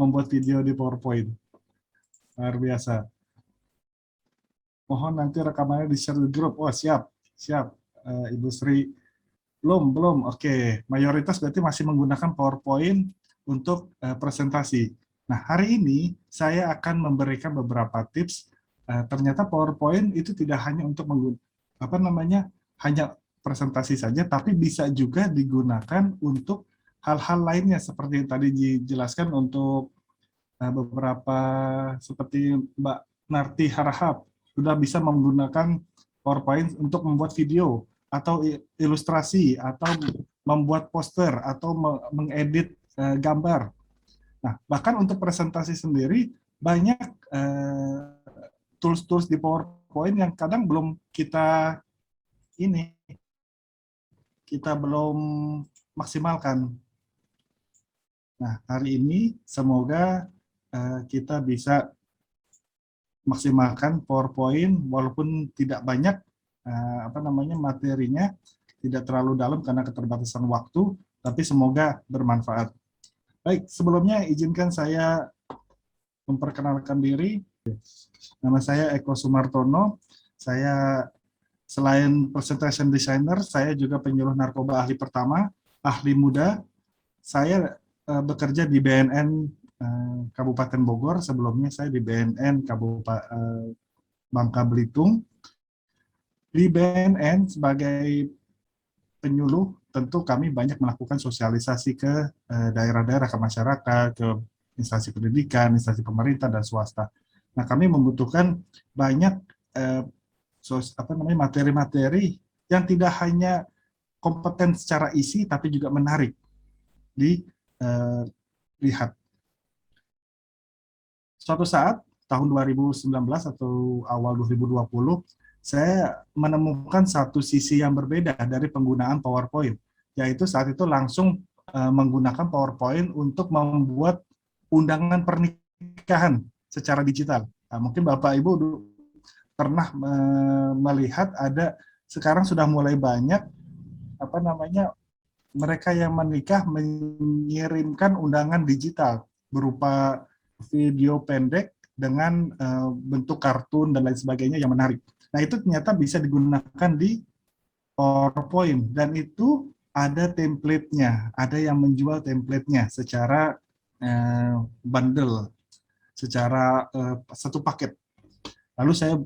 membuat video di PowerPoint. Luar biasa. Mohon nanti rekamannya di-share di grup. Oh, siap. Siap. Ibu Sri. Belum. Oke. Mayoritas berarti masih menggunakan PowerPoint untuk presentasi. Nah, hari ini saya akan memberikan beberapa tips. Ternyata PowerPoint itu tidak hanya untuk hanya presentasi saja, tapi bisa juga digunakan untuk hal-hal lainnya seperti yang tadi dijelaskan untuk beberapa seperti Mbak Narti Harahap sudah bisa menggunakan PowerPoint untuk membuat video atau ilustrasi atau membuat poster atau mengedit gambar. Nah, bahkan untuk presentasi sendiri banyak tools-tools di PowerPoint yang kadang kita belum maksimalkan. Nah, hari ini semoga kita bisa maksimalkan PowerPoint walaupun tidak banyak materinya, tidak terlalu dalam karena keterbatasan waktu, tapi semoga bermanfaat. Baik, sebelumnya izinkan saya memperkenalkan diri. Nama saya Eko Sumartono. Saya selain presentation designer, saya juga penyuluh narkoba ahli pertama, ahli muda. Saya bekerja di BNN Kabupaten Bogor. Sebelumnya saya di BNN Kabupaten Bangka Belitung. Di BNN sebagai penyuluh, tentu kami banyak melakukan sosialisasi ke daerah-daerah, ke masyarakat, ke instansi pendidikan, instansi pemerintah, dan swasta. Nah, kami membutuhkan banyak materi-materi yang tidak hanya kompeten secara isi, tapi juga menarik dilihat. Suatu saat, tahun 2019 atau awal 2020, saya menemukan satu sisi yang berbeda dari penggunaan PowerPoint, yaitu saat itu langsung menggunakan PowerPoint untuk membuat undangan pernikahan secara digital. Nah, mungkin Bapak Ibu pernah melihat ada sekarang sudah mulai banyak mereka yang menikah mengirimkan undangan digital berupa video pendek dengan bentuk kartun dan lain sebagainya yang menarik. Nah, itu ternyata bisa digunakan di PowerPoint, dan itu ada template-nya, ada yang menjual template-nya secara bundle, secara satu paket. Lalu saya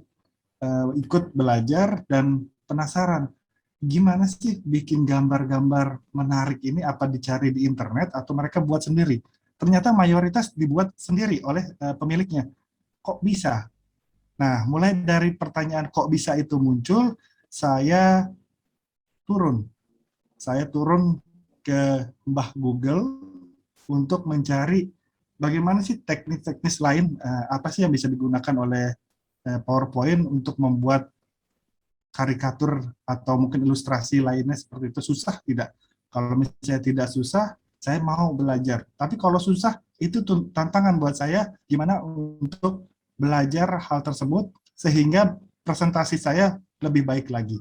ikut belajar dan penasaran, gimana sih bikin gambar-gambar menarik ini, apa dicari di internet atau mereka buat sendiri? Ternyata mayoritas dibuat sendiri oleh pemiliknya. Kok bisa? Nah, mulai dari pertanyaan kok bisa itu muncul, saya turun ke Mbah Google untuk mencari bagaimana sih teknis-teknis lain, apa sih yang bisa digunakan oleh PowerPoint untuk membuat karikatur atau mungkin ilustrasi lainnya seperti itu. Susah tidak? Kalau misalnya tidak susah, saya mau belajar. Tapi kalau susah, itu tantangan buat saya gimana untuk belajar hal tersebut sehingga presentasi saya lebih baik lagi.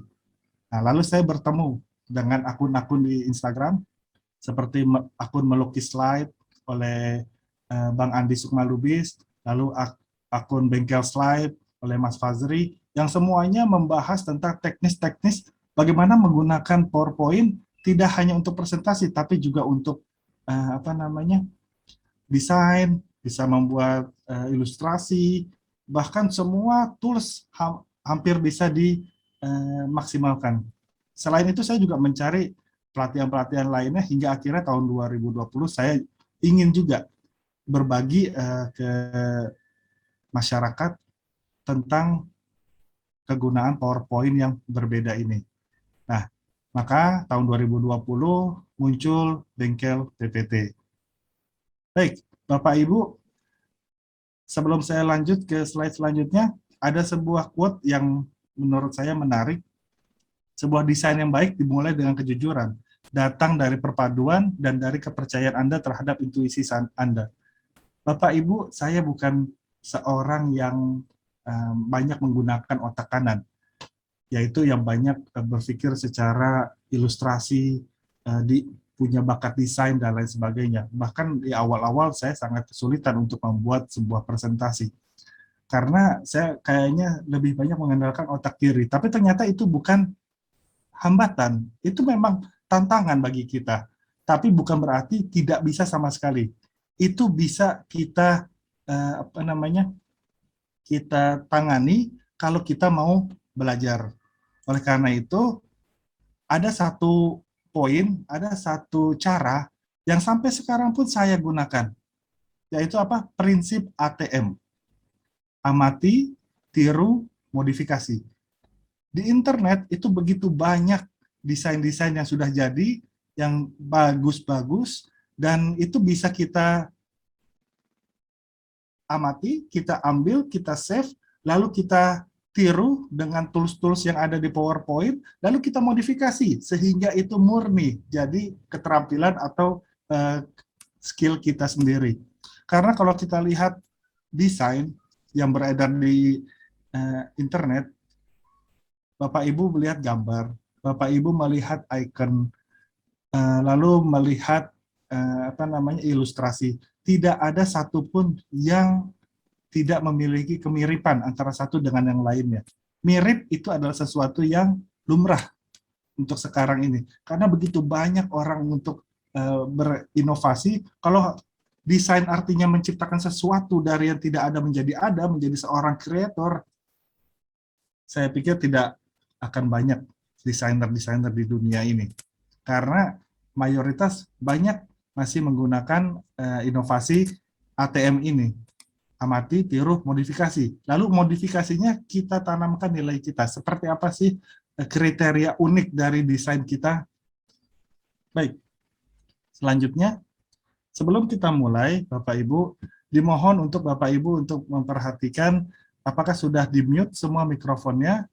Nah, lalu saya bertemu dengan akun-akun di Instagram seperti akun melukis slide oleh Bang Andi Sukmalubis, lalu akun bengkel slide oleh Mas Fazri, yang semuanya membahas tentang teknis-teknis bagaimana menggunakan PowerPoint tidak hanya untuk presentasi tapi juga untuk desain, bisa membuat ilustrasi, bahkan semua tools hampir bisa dimaksimalkan. Selain itu saya juga mencari pelatihan-pelatihan lainnya hingga akhirnya tahun 2020 saya ingin juga berbagi ke masyarakat tentang kegunaan PowerPoint yang berbeda ini. Nah, maka tahun 2020 muncul Bengkel PPT. Baik, Bapak Ibu, sebelum saya lanjut ke slide selanjutnya, ada sebuah quote yang menurut saya menarik. Sebuah desain yang baik dimulai dengan kejujuran, datang dari perpaduan dan dari kepercayaan Anda terhadap intuisi Anda. Bapak Ibu, saya bukan seorang yang banyak menggunakan otak kanan, yaitu yang banyak berpikir secara ilustrasi punya bakat desain dan lain sebagainya. Bahkan di awal-awal saya sangat kesulitan untuk membuat sebuah presentasi. Karena saya kayaknya lebih banyak mengandalkan otak kiri. Tapi ternyata itu bukan hambatan, itu memang tantangan bagi kita. Tapi bukan berarti tidak bisa sama sekali. Itu bisa kita kita tangani kalau kita mau belajar. Oleh karena itu, ada satu poin, ada satu cara yang sampai sekarang pun saya gunakan, yaitu apa? Prinsip ATM. Amati, tiru, modifikasi. Di internet itu begitu banyak desain-desain yang sudah jadi, yang bagus-bagus, dan itu bisa kita amati, kita ambil, kita save, lalu kita tiru dengan tools-tools yang ada di PowerPoint, lalu kita modifikasi sehingga itu murni jadi keterampilan atau skill kita sendiri. Karena kalau kita lihat desain yang beredar di internet, Bapak Ibu melihat gambar, Bapak Ibu melihat icon, lalu melihat ilustrasi. Tidak ada satupun yang tidak memiliki kemiripan antara satu dengan yang lainnya. Mirip itu adalah sesuatu yang lumrah untuk sekarang ini. Karena begitu banyak orang untuk berinovasi, kalau desain artinya menciptakan sesuatu dari yang tidak ada menjadi seorang kreator, saya pikir tidak akan banyak desainer-desainer di dunia ini. Karena mayoritas banyak masih menggunakan inovasi ATM ini. Amati, tiru, modifikasi. Lalu modifikasinya kita tanamkan nilai kita. Seperti apa sih kriteria unik dari desain kita? Baik, selanjutnya, sebelum kita mulai, Bapak Ibu, dimohon untuk Bapak Ibu untuk memperhatikan apakah sudah di-mute semua mikrofonnya,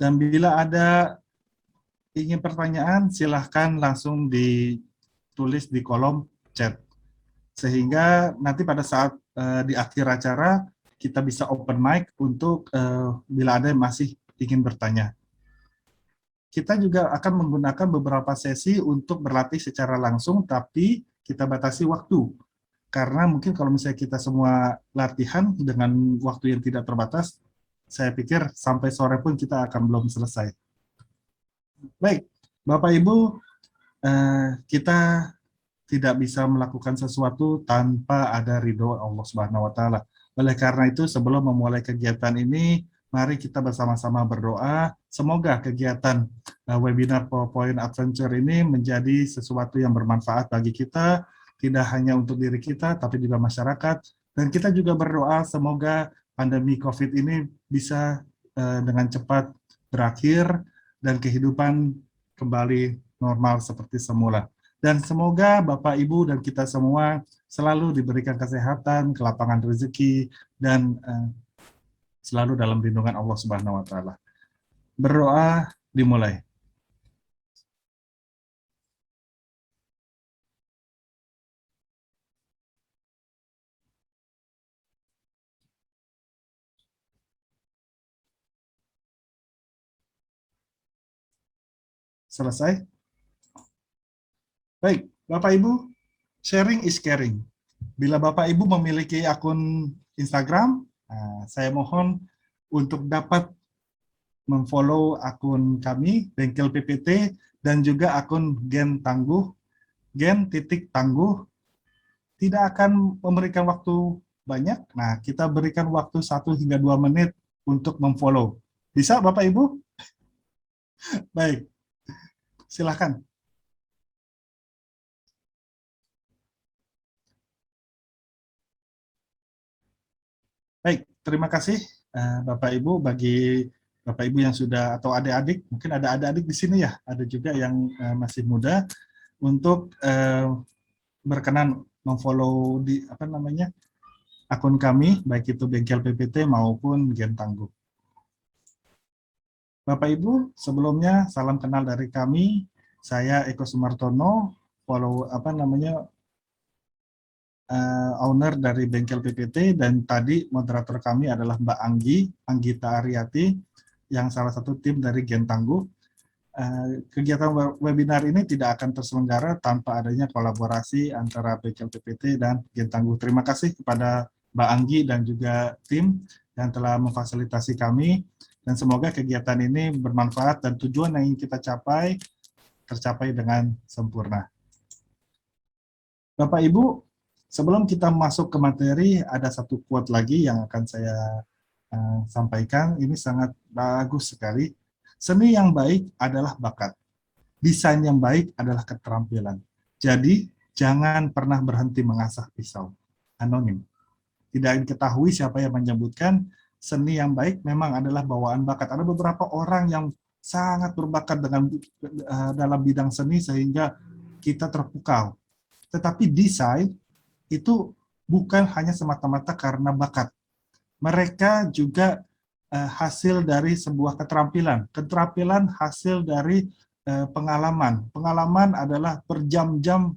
dan bila ada ingin pertanyaan, silahkan langsung ditulis di kolom chat. Sehingga nanti pada saat di akhir acara, kita bisa open mic untuk bila ada yang masih ingin bertanya. Kita juga akan menggunakan beberapa sesi untuk berlatih secara langsung, tapi kita batasi waktu. Karena mungkin kalau misalnya kita semua latihan dengan waktu yang tidak terbatas, saya pikir sampai sore pun kita akan belum selesai. Baik, Bapak Ibu, kita tidak bisa melakukan sesuatu tanpa ada ridho Allah Subhanahu wa taala. Oleh karena itu, sebelum memulai kegiatan ini, mari kita bersama-sama berdoa. Semoga kegiatan webinar PowerPoint Adventure ini menjadi sesuatu yang bermanfaat bagi kita, tidak hanya untuk diri kita, tapi juga masyarakat. Dan kita juga berdoa semoga pandemi COVID ini bisa dengan cepat berakhir dan kehidupan kembali normal seperti semula. Dan semoga Bapak, Ibu, dan kita semua selalu diberikan kesehatan, kelapangan rezeki, dan selalu dalam lindungan Allah Subhanahu wa taala. Berdoa dimulai. Selesai? Baik, Bapak Ibu, sharing is caring. Bila Bapak Ibu memiliki akun Instagram, saya mohon untuk dapat memfollow akun kami, Bengkel PPT, dan juga akun Gen Tangguh, Gen.Tangguh, tidak akan memberikan waktu banyak. Nah, kita berikan waktu 1 hingga 2 menit untuk memfollow. Bisa Bapak Ibu? Baik, silakan. Baik, terima kasih Bapak Ibu bagi Bapak Ibu yang sudah atau adik-adik, mungkin ada adik-adik di sini ya, ada juga yang masih muda untuk berkenan memfollow di akun kami, baik itu Bengkel PPT maupun Gen Tangguh. Bapak Ibu, sebelumnya salam kenal dari kami. Saya Eko Sumartono, owner dari Bengkel PPT, dan tadi moderator kami adalah Mbak Anggita Aryati, yang salah satu tim dari Gen Tangguh. kegiatan webinar ini tidak akan terselenggara tanpa adanya kolaborasi antara PKLPPT dan Gen Tangguh. Terima kasih kepada Mbak Anggi dan juga tim yang telah memfasilitasi kami, dan semoga kegiatan ini bermanfaat dan tujuan yang ingin kita capai tercapai dengan sempurna. Bapak Ibu, sebelum kita masuk ke materi, ada satu quote lagi yang akan saya sampaikan. Ini sangat bagus sekali. Seni yang baik adalah bakat. Desain yang baik adalah keterampilan. Jadi, jangan pernah berhenti mengasah pisau. Anonim. Tidak diketahui siapa yang menyebutkan seni yang baik memang adalah bawaan bakat. Ada beberapa orang yang sangat berbakat dalam bidang seni sehingga kita terpukau. Tetapi desain itu bukan hanya semata-mata karena bakat. Mereka juga hasil dari sebuah keterampilan. Keterampilan hasil dari pengalaman. Pengalaman adalah berjam-jam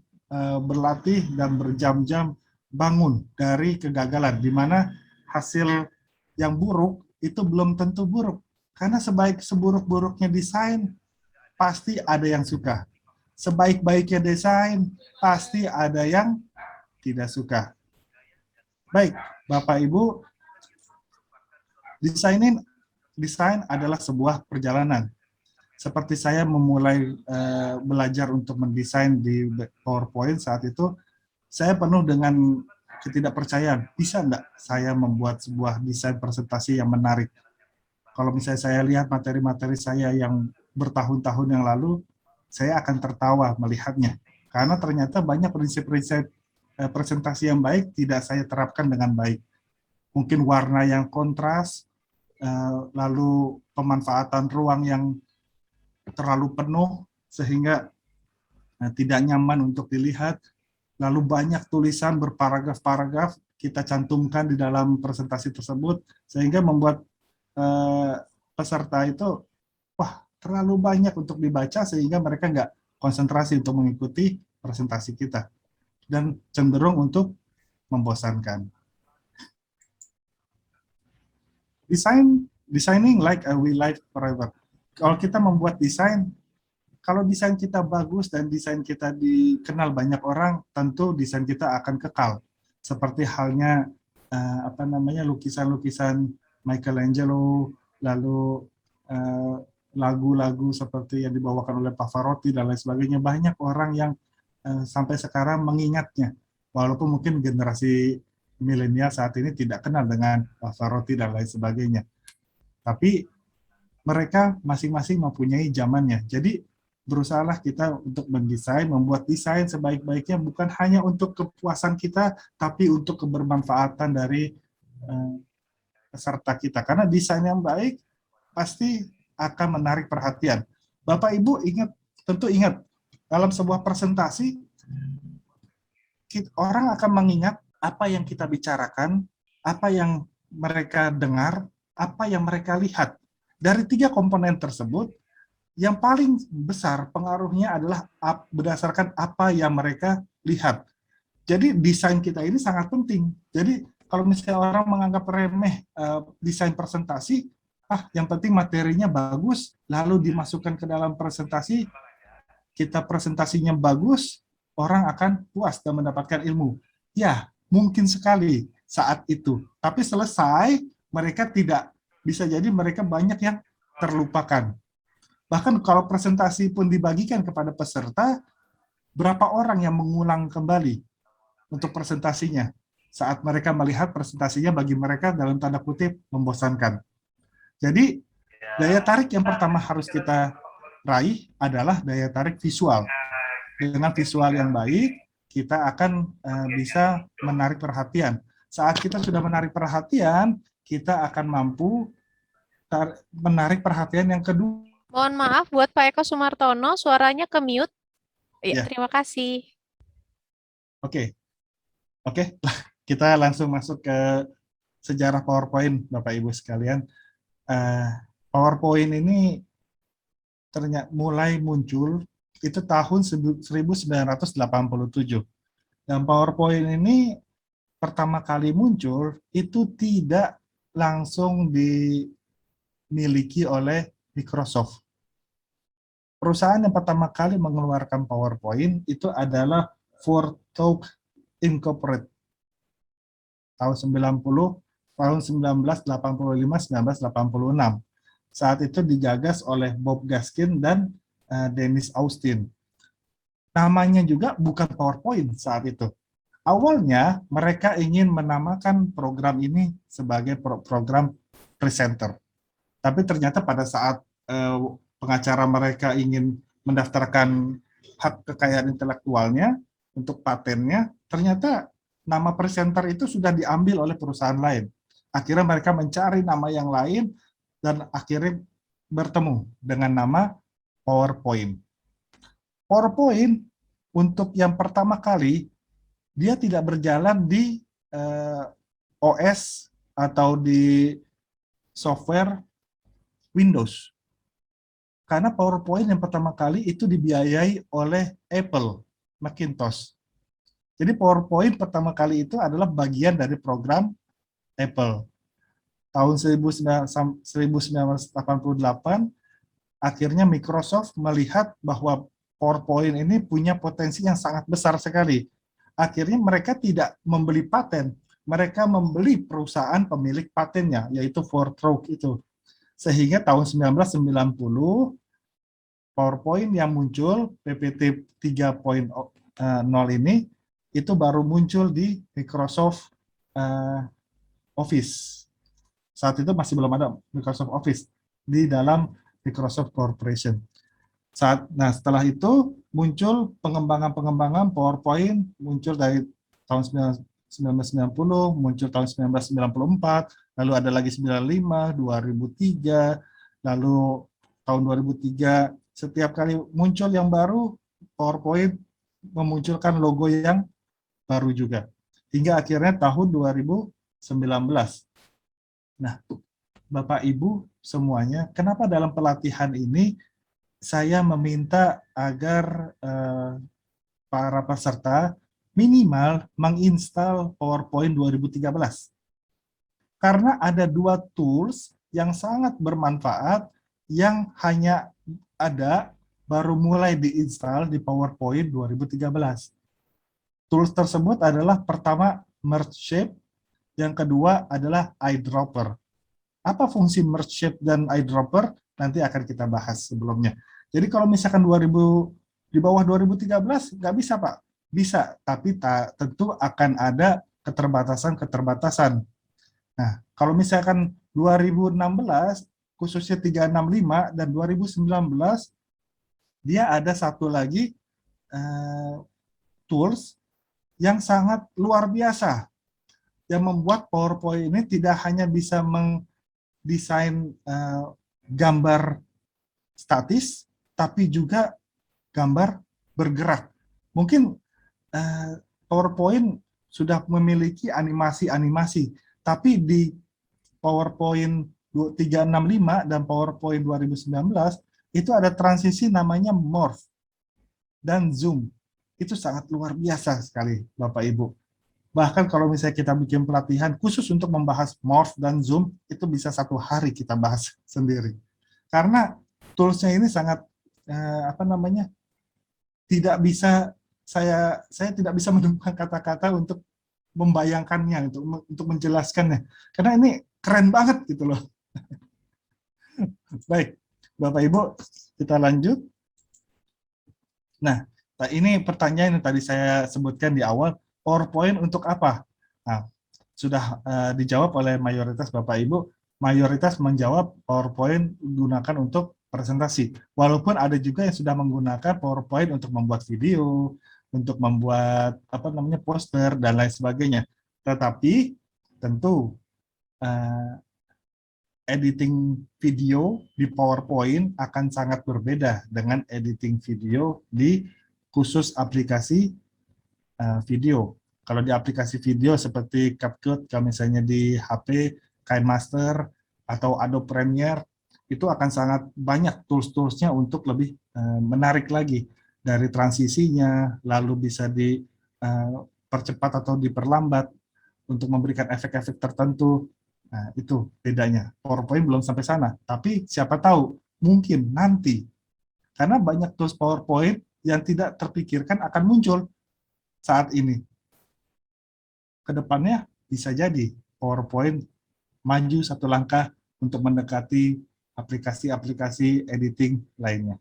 berlatih dan berjam-jam bangun dari kegagalan, di mana hasil yang buruk itu belum tentu buruk. Karena seburuk-buruknya desain, pasti ada yang suka. Sebaik-baiknya desain, pasti ada yang tidak suka. Baik, Bapak Ibu, desain adalah sebuah perjalanan. Seperti saya memulai belajar untuk mendesain di PowerPoint saat itu, saya penuh dengan ketidakpercayaan. Bisa nggak saya membuat sebuah desain presentasi yang menarik? Kalau misalnya saya lihat materi-materi saya yang bertahun-tahun yang lalu, saya akan tertawa melihatnya. Karena ternyata banyak prinsip-prinsip presentasi yang baik tidak saya terapkan dengan baik. Mungkin warna yang kontras, lalu pemanfaatan ruang yang terlalu penuh sehingga tidak nyaman untuk dilihat, lalu banyak tulisan berparagraf-paragraf kita cantumkan di dalam presentasi tersebut sehingga membuat peserta itu wah terlalu banyak untuk dibaca sehingga mereka nggak konsentrasi untuk mengikuti presentasi kita dan cenderung untuk membosankan. Designing like we live forever. Kalau kita membuat desain, kalau desain kita bagus dan desain kita dikenal banyak orang, tentu desain kita akan kekal. Seperti halnya lukisan-lukisan Michelangelo, lalu lagu-lagu seperti yang dibawakan oleh Pavarotti dan lain sebagainya. Banyak orang yang sampai sekarang mengingatnya, walaupun mungkin generasi milenial saat ini tidak kenal dengan Pavarotti dan lain sebagainya. Tapi mereka masing-masing mempunyai zamannya. Jadi berusahalah kita untuk mendesain, membuat desain sebaik-baiknya bukan hanya untuk kepuasan kita, tapi untuk kebermanfaatan dari peserta kita. Karena desain yang baik pasti akan menarik perhatian. Bapak Ibu tentu ingat, dalam sebuah presentasi, orang akan mengingat apa yang kita bicarakan, apa yang mereka dengar, apa yang mereka lihat. Dari 3 komponen tersebut, yang paling besar pengaruhnya adalah berdasarkan apa yang mereka lihat. Jadi desain kita ini sangat penting. Jadi kalau misalnya orang menganggap remeh desain presentasi, yang penting materinya bagus, lalu dimasukkan ke dalam presentasi, kita presentasinya bagus, orang akan puas dan mendapatkan ilmu. Ya, mungkin sekali saat itu. Tapi selesai, mereka tidak. Bisa jadi mereka banyak yang terlupakan. Bahkan kalau presentasi pun dibagikan kepada peserta, berapa orang yang mengulang kembali untuk presentasinya saat mereka melihat presentasinya bagi mereka dalam tanda kutip membosankan. Jadi daya tarik yang pertama harus kita raih adalah daya tarik visual. Dengan visual yang baik, kita akan bisa menarik perhatian. Saat kita sudah menarik perhatian, kita akan mampu menarik perhatian yang kedua. Mohon maaf buat Pak Eko Sumartono, suaranya ke mute. Ya, terima kasih. Oke, kita langsung masuk ke sejarah PowerPoint, Bapak Ibu sekalian. PowerPoint ini ternyata mulai muncul itu tahun 1987. Dan PowerPoint ini pertama kali muncul itu tidak langsung dimiliki oleh Microsoft. perusahaan yang pertama kali mengeluarkan PowerPoint itu adalah Fortalk Incorporated tahun 1985-1986. Saat itu digagas oleh Bob Gaskin dan Dennis Austin. Namanya juga bukan PowerPoint saat itu. Awalnya mereka ingin menamakan program ini sebagai program presenter. Tapi ternyata pada saat pengacara mereka ingin mendaftarkan hak kekayaan intelektualnya untuk patennya, ternyata nama presenter itu sudah diambil oleh perusahaan lain. Akhirnya mereka mencari nama yang lain dan akhirnya bertemu dengan nama PowerPoint. PowerPoint untuk yang pertama kali dia tidak berjalan di OS atau di software Windows. Karena PowerPoint yang pertama kali itu dibiayai oleh Apple Macintosh. Jadi PowerPoint pertama kali itu adalah bagian dari program Apple. Tahun 1988, akhirnya Microsoft melihat bahwa PowerPoint ini punya potensi yang sangat besar sekali. Akhirnya mereka tidak membeli paten, mereka membeli perusahaan pemilik patennya, yaitu Fortran itu. Sehingga tahun 1990, PowerPoint yang muncul, PPT 3.0 ini, itu baru muncul di Microsoft Office. Saat itu masih belum ada Microsoft Office di dalam Microsoft Corporation. Nah, setelah itu muncul pengembangan PowerPoint, muncul dari tahun 1990, muncul tahun 1994, lalu ada lagi 95, 2003, lalu tahun 2003, setiap kali muncul yang baru, PowerPoint memunculkan logo yang baru juga. Hingga akhirnya tahun 2019. Nah, Bapak Ibu semuanya, kenapa dalam pelatihan ini saya meminta agar para peserta minimal menginstal PowerPoint 2013. Karena ada dua tools yang sangat bermanfaat yang hanya ada baru mulai diinstal di PowerPoint 2013. Tools tersebut adalah pertama Merge Shape, yang kedua adalah eyedropper. Apa fungsi Merge Shape dan eyedropper? Nanti akan kita bahas sebelumnya. Jadi kalau misalkan di bawah 2013 nggak bisa Pak, bisa, tapi tentu akan ada keterbatasan. Nah, kalau misalkan 2016, khususnya 365 dan 2019, dia ada satu lagi tools yang sangat luar biasa, yang membuat PowerPoint ini tidak hanya bisa mendesain gambar statis, tapi juga gambar bergerak. Mungkin PowerPoint sudah memiliki animasi-animasi, tapi di PowerPoint 365 dan PowerPoint 2019 itu ada transisi namanya morph dan zoom. Itu sangat luar biasa sekali, Bapak Ibu. Bahkan kalau misalnya kita bikin pelatihan khusus untuk membahas morph dan zoom, itu bisa 1 hari kita bahas sendiri. Karena toolsnya ini sangat tidak bisa saya tidak bisa menemukan kata-kata untuk membayangkannya, untuk menjelaskannya. Karena ini keren banget gitu loh. Baik, Bapak Ibu, kita lanjut. Nah, ini pertanyaan yang tadi saya sebutkan di awal, PowerPoint untuk apa? Nah, sudah dijawab oleh mayoritas Bapak Ibu, mayoritas menjawab PowerPoint digunakan untuk presentasi. Walaupun ada juga yang sudah menggunakan PowerPoint untuk membuat video, untuk membuat poster dan lain sebagainya. Tetapi tentu editing video di PowerPoint akan sangat berbeda dengan editing video di khusus aplikasi video. Kalau di aplikasi video seperti CapCut, kalau misalnya di HP, KineMaster, atau Adobe Premiere, itu akan sangat banyak tools-toolsnya untuk lebih menarik lagi dari transisinya, lalu bisa dipercepat atau diperlambat untuk memberikan efek-efek tertentu. Nah, itu bedanya. PowerPoint belum sampai sana, tapi siapa tahu mungkin nanti Karena banyak tools PowerPoint yang tidak terpikirkan akan muncul saat ini. Kedepannya bisa jadi PowerPoint maju satu langkah untuk mendekati aplikasi-aplikasi editing lainnya.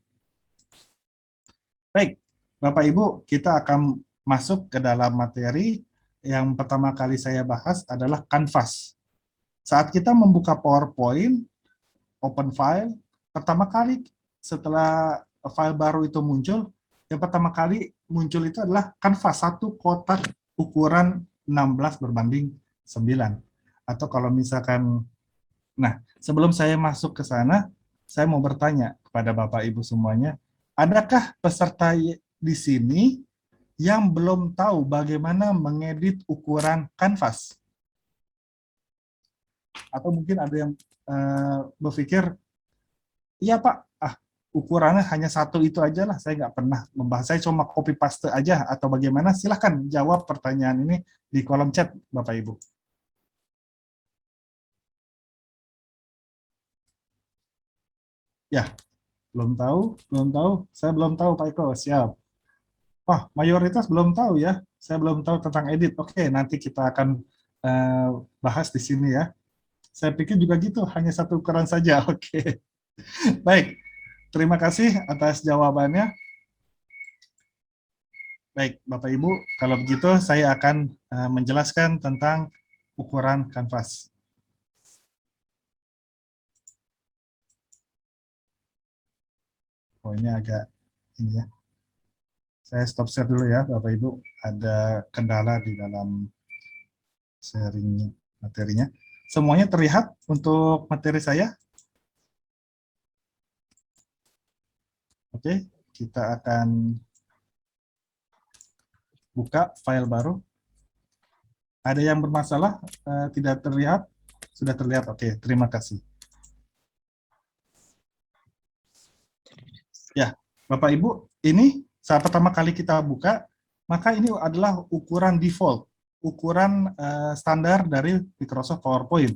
Baik, Bapak Ibu, kita akan masuk ke dalam materi. Yang pertama kali saya bahas adalah Canvas. Saat kita membuka PowerPoint, open file, pertama kali setelah file baru itu muncul, yang pertama kali muncul itu adalah Canvas, satu kotak ukuran 16 berbanding 9. Atau kalau misalkan, nah sebelum saya masuk ke sana, saya mau bertanya kepada Bapak Ibu semuanya, adakah peserta di sini yang belum tahu bagaimana mengedit ukuran kanvas? Atau mungkin ada yang berpikir, iya Pak, ukurannya hanya satu itu aja lah, saya nggak pernah membahas, saya cuma copy paste aja, atau bagaimana? Silahkan jawab pertanyaan ini di kolom chat, Bapak Ibu. Ya, belum tahu, saya belum tahu Pak Eko, siap. Wah, mayoritas belum tahu ya, saya belum tahu tentang edit. Oke, nanti kita akan bahas di sini ya. Saya pikir juga gitu, hanya satu ukuran saja. Oke, baik. Terima kasih atas jawabannya. Baik, Bapak Ibu, kalau begitu saya akan menjelaskan tentang ukuran kanvas. Oh, ini agak ini ya. Saya stop share dulu ya, Bapak Ibu. Ada kendala di dalam sharing materinya. Semuanya terlihat untuk materi saya? Oke, kita akan buka file baru. Ada yang bermasalah? Tidak terlihat? Sudah terlihat? Oke, terima kasih. Ya, Bapak Ibu, ini saat pertama kali kita buka, maka ini adalah ukuran default, ukuran standar dari Microsoft PowerPoint.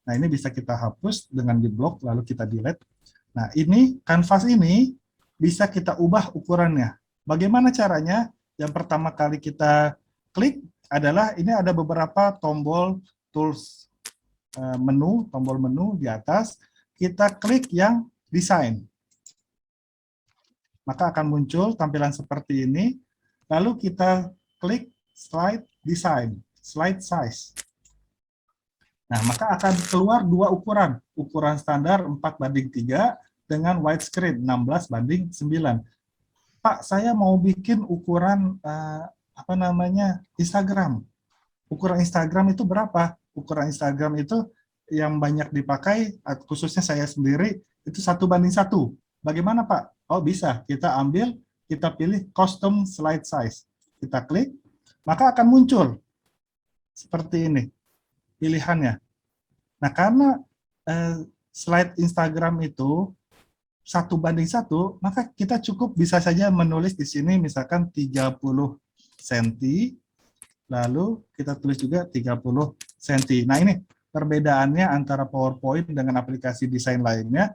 Nah, ini bisa kita hapus dengan di blok, lalu kita delete. Nah, ini kanvas ini bisa kita ubah ukurannya. Bagaimana caranya? Yang pertama kali kita klik adalah ini ada beberapa tombol tools menu, tombol menu di atas. Kita klik yang desain. Maka akan muncul tampilan seperti ini. Lalu kita klik slide design, slide size. Nah, maka akan keluar dua ukuran. Ukuran standar 4:3 dengan widescreen 16:9. Pak, saya mau bikin ukuran Instagram. Ukuran Instagram itu berapa? Ukuran Instagram itu yang banyak dipakai, khususnya saya sendiri, itu 1:1. Bagaimana Pak? Oh bisa, kita ambil, kita pilih custom slide size. Kita klik, maka akan muncul seperti ini pilihannya. Nah karena slide Instagram itu 1:1, maka kita cukup bisa saja menulis di sini misalkan 30 cm, lalu kita tulis juga 30 cm. Nah ini perbedaannya antara PowerPoint dengan aplikasi desain lainnya,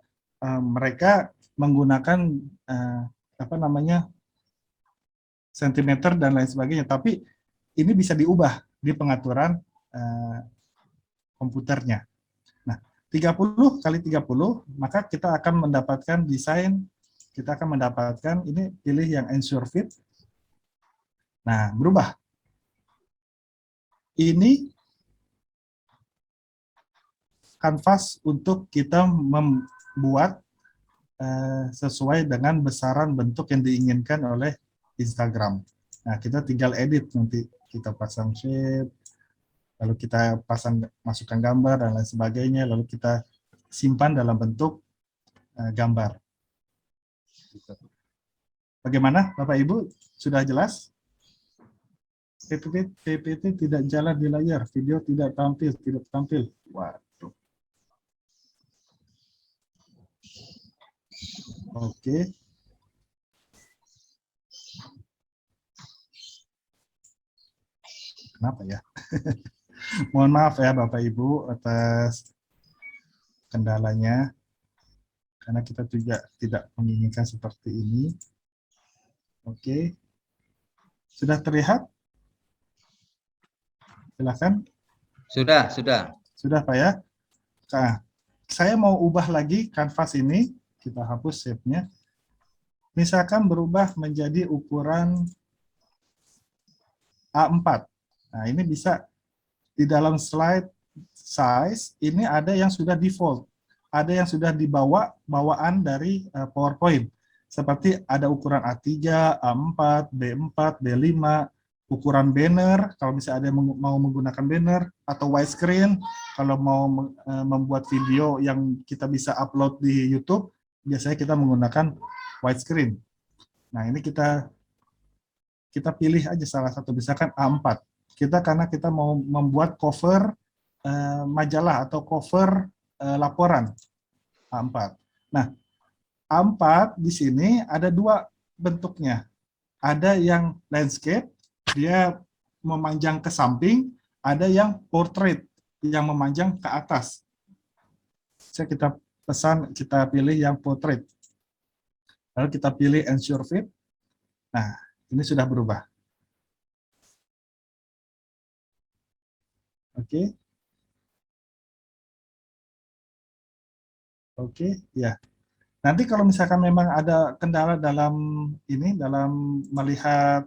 mereka menggunakan sentimeter dan lain sebagainya, tapi ini bisa diubah di pengaturan komputernya. Nah, 30 kali 30, maka kita akan mendapatkan desain, kita akan mendapatkan, ini pilih yang ensure fit. Nah, berubah. Ini kanvas untuk kita membuat sesuai dengan besaran bentuk yang diinginkan oleh Instagram. Nah, kita tinggal edit, nanti kita pasang shape, lalu kita masukkan gambar dan lain sebagainya, lalu kita simpan dalam bentuk gambar. Bagaimana, Bapak Ibu? Sudah jelas? PPT tidak jalan di layar, video tidak tampil. Waduh. Oke. Kenapa ya? Mohon maaf ya Bapak Ibu atas kendalanya. karena kita juga tidak menginginkan seperti ini. Oke, sudah terlihat? Silakan. Sudah, sudah. Sudah Pak ya? Nah, saya mau ubah lagi kanvas ini, kita hapus shape-nya. Misalkan berubah menjadi ukuran A4. Nah, ini bisa di dalam slide size, ini ada yang sudah default. Ada yang sudah dibawa bawaan dari PowerPoint. Seperti ada ukuran A3, A4, B4, B5, ukuran banner, kalau misalnya ada yang mau menggunakan banner, atau widescreen, kalau mau membuat video yang kita bisa upload di YouTube, biasanya kita menggunakan widescreen. Nah, ini kita pilih aja salah satu, misalkan A4. Karena kita mau membuat cover majalah atau cover laporan A4. Nah, A4 di sini ada dua bentuknya. Ada yang landscape, dia memanjang ke samping, ada yang portrait, yang memanjang ke atas. Kita pilih yang portrait. Lalu kita pilih ensure fit. Nah, ini sudah berubah. Oke. Oke, ya. Nanti kalau misalkan memang ada kendala dalam melihat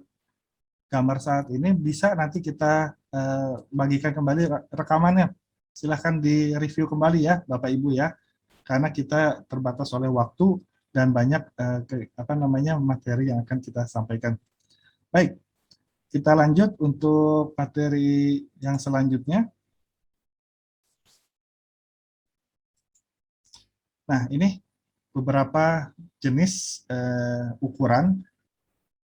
gambar saat ini, bisa nanti kita bagikan kembali rekamannya. Silahkan di-review kembali ya, Bapak Ibu ya. Karena kita terbatas oleh waktu dan banyak materi yang akan kita sampaikan. Baik, kita lanjut untuk materi yang selanjutnya. Nah, ini beberapa jenis ukuran.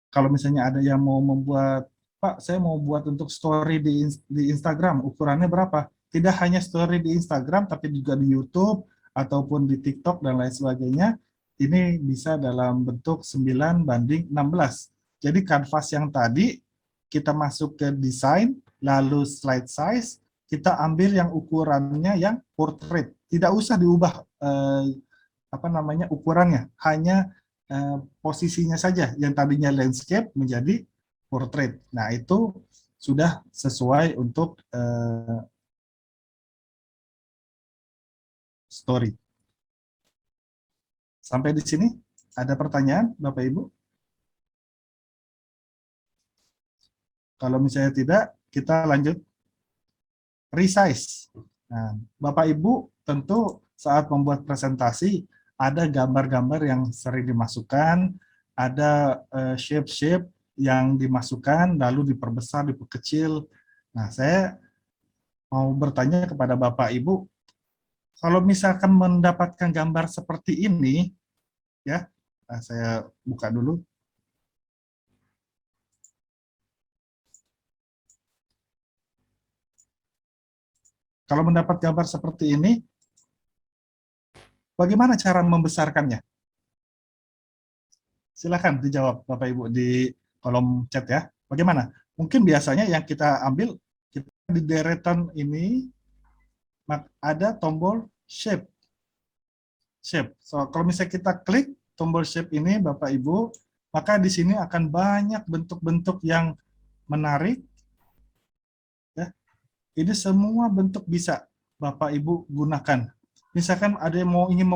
Kalau misalnya ada yang mau membuat, Pak, saya mau buat untuk story di Instagram, ukurannya berapa? Tidak hanya story di Instagram, tapi juga di YouTube, ataupun di TikTok, dan lain sebagainya. Ini bisa dalam bentuk 9:16. Jadi kanvas yang tadi, kita masuk ke desain, lalu slide size, kita ambil yang ukurannya yang portrait. Tidak usah diubah ukurannya, hanya posisinya saja, yang tadinya landscape menjadi portrait. Nah, itu sudah sesuai untuk story. Sampai di sini ada pertanyaan, Bapak Ibu? Kalau misalnya tidak, kita lanjut resize. Nah, Bapak Ibu tentu saat membuat presentasi ada gambar-gambar yang sering dimasukkan, ada shape-shape yang dimasukkan, lalu diperbesar, diperkecil. Nah, saya mau bertanya kepada Bapak Ibu, kalau misalkan mendapatkan gambar seperti ini, ya, saya buka dulu. Kalau mendapat gambar seperti ini, bagaimana cara membesarkannya? Silakan dijawab Bapak Ibu di kolom chat ya. Bagaimana? Mungkin biasanya yang kita ambil, kita di deretan ini ada tombol shape. So, kalau misalnya kita klik tombol shape ini, Bapak Ibu, maka di sini akan banyak bentuk-bentuk yang menarik. Ya. Ini semua bentuk bisa Bapak Ibu gunakan. Misalkan ada yang ingin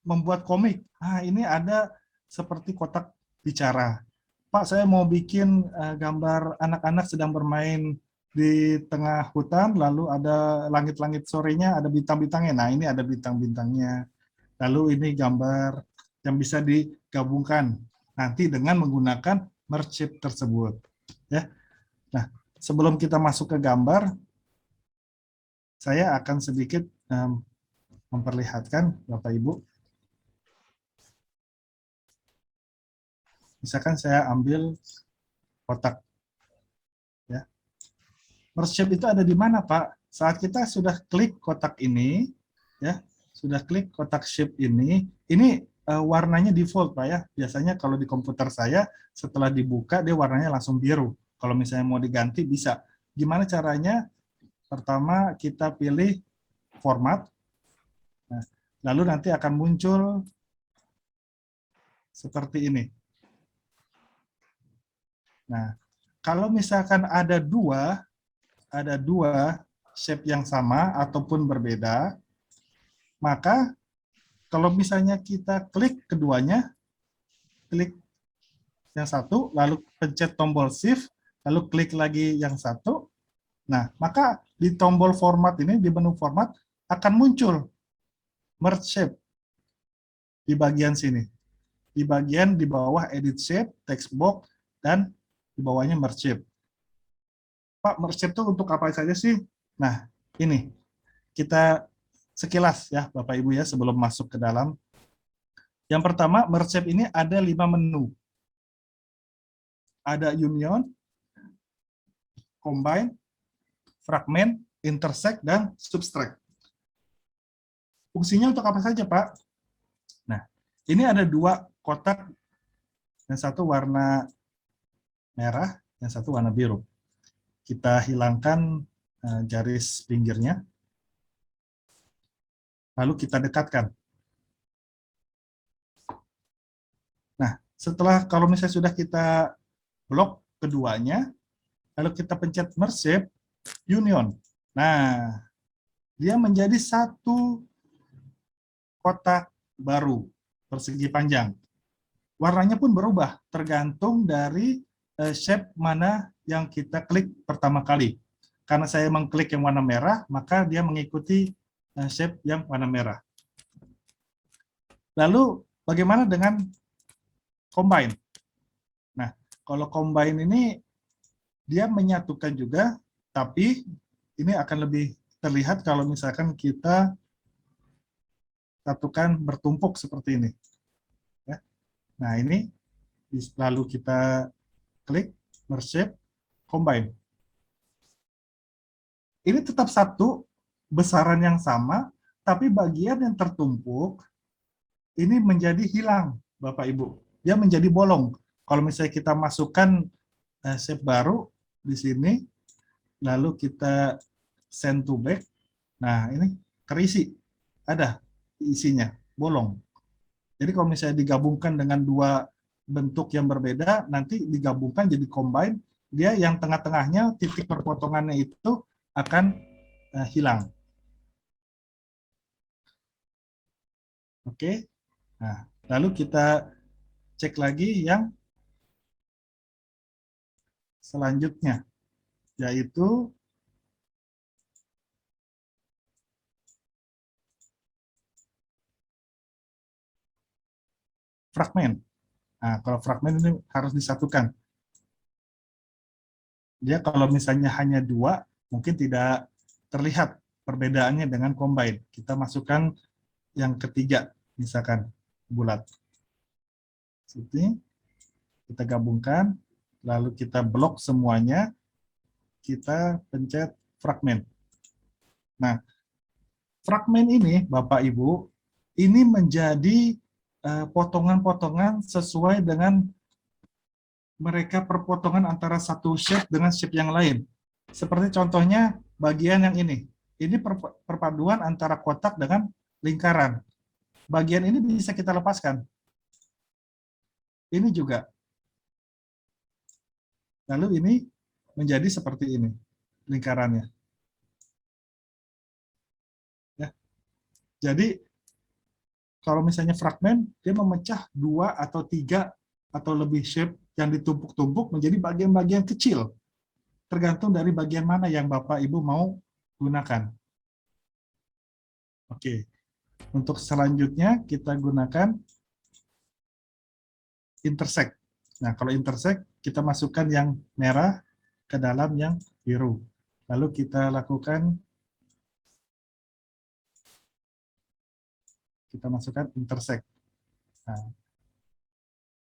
membuat komik. Ini ada seperti kotak bicara. Pak, saya mau bikin gambar anak-anak sedang bermain di tengah hutan, lalu ada langit-langit sorenya, ada bintang-bintangnya. Nah, ini ada bintang-bintangnya. Lalu ini gambar yang bisa digabungkan nanti dengan menggunakan merge shape tersebut. Ya. Nah, sebelum kita masuk ke gambar, saya akan sedikit memperlihatkan Bapak Ibu. Misalkan saya ambil kotak. Ya. Merge shape itu ada di mana, Pak? Saat kita sudah klik kotak ini, ya, sudah klik kotak shape ini warnanya default, Pak ya. Biasanya kalau di komputer saya, setelah dibuka, dia warnanya langsung biru. Kalau misalnya mau diganti, bisa. Gimana caranya? Pertama, kita pilih format. Nah, lalu nanti akan muncul seperti ini. Nah, kalau misalkan ada dua shape yang sama ataupun berbeda, maka kalau misalnya kita klik keduanya, klik yang satu, lalu pencet tombol shift, lalu klik lagi yang satu, nah, maka di tombol format ini, di menu format, akan muncul merge shape di bagian sini. Di bagian di bawah edit shape, text box, dan di bawahnya merge shape. Pak, merge shape itu untuk apa saja sih? Nah, ini kita sekilas ya Bapak Ibu ya sebelum masuk ke dalam. Yang pertama, merge shape ini ada 5 menu. Ada union, combine, fragment, intersect, dan subtract. Fungsinya untuk apa saja, Pak? Nah, ini ada 2 kotak, yang satu warna merah, yang satu warna biru. Kita hilangkan garis pinggirnya, lalu kita dekatkan. Nah, setelah kalau misalnya sudah kita blok keduanya, lalu kita pencet merge shape, union. Nah, dia menjadi satu kotak baru, persegi panjang. Warnanya pun berubah, tergantung dari shape mana yang kita klik pertama kali. Karena saya mengklik yang warna merah, maka dia mengikuti shape yang warna merah. Lalu, bagaimana dengan combine? Nah, kalau combine ini, dia menyatukan juga, tapi ini akan lebih terlihat kalau misalkan kita satukan bertumpuk seperti ini. Ya. Nah, ini lalu kita klik merge shape, combine. Ini tetap satu, besaran yang sama, tapi bagian yang tertumpuk ini menjadi hilang, Bapak Ibu. Dia menjadi bolong. Kalau misalnya kita masukkan shape baru di sini, lalu kita send to back, nah ini terisi, ada isinya, bolong. Jadi kalau misalnya digabungkan dengan 2 bentuk yang berbeda, nanti digabungkan jadi combine, dia yang tengah-tengahnya, titik perpotongannya itu akan hilang. Oke, nah lalu kita cek lagi yang selanjutnya, yaitu fragmen. Nah, kalau fragmen ini harus disatukan. Dia kalau misalnya hanya 2, mungkin tidak terlihat perbedaannya dengan combine. Kita masukkan yang ketiga, misalkan bulat. Seperti kita gabungkan, lalu kita blok semuanya, kita pencet fragmen. Nah, fragmen ini, Bapak Ibu, ini menjadi potongan-potongan sesuai dengan mereka perpotongan antara satu shape dengan shape yang lain. Seperti contohnya bagian yang ini. Ini perpaduan antara kotak dengan lingkaran. Bagian ini bisa kita lepaskan. Ini juga. Lalu ini menjadi seperti ini lingkarannya. Ya. Jadi kalau misalnya fragmen, dia memecah 2 atau 3 atau lebih shape yang ditumpuk-tumpuk menjadi bagian-bagian kecil. Tergantung dari bagian mana yang Bapak Ibu mau gunakan. Oke. Untuk selanjutnya kita gunakan intersect. Nah, kalau intersect kita masukkan yang merah ke dalam yang biru. Lalu kita lakukan kita masukkan intersect. Nah,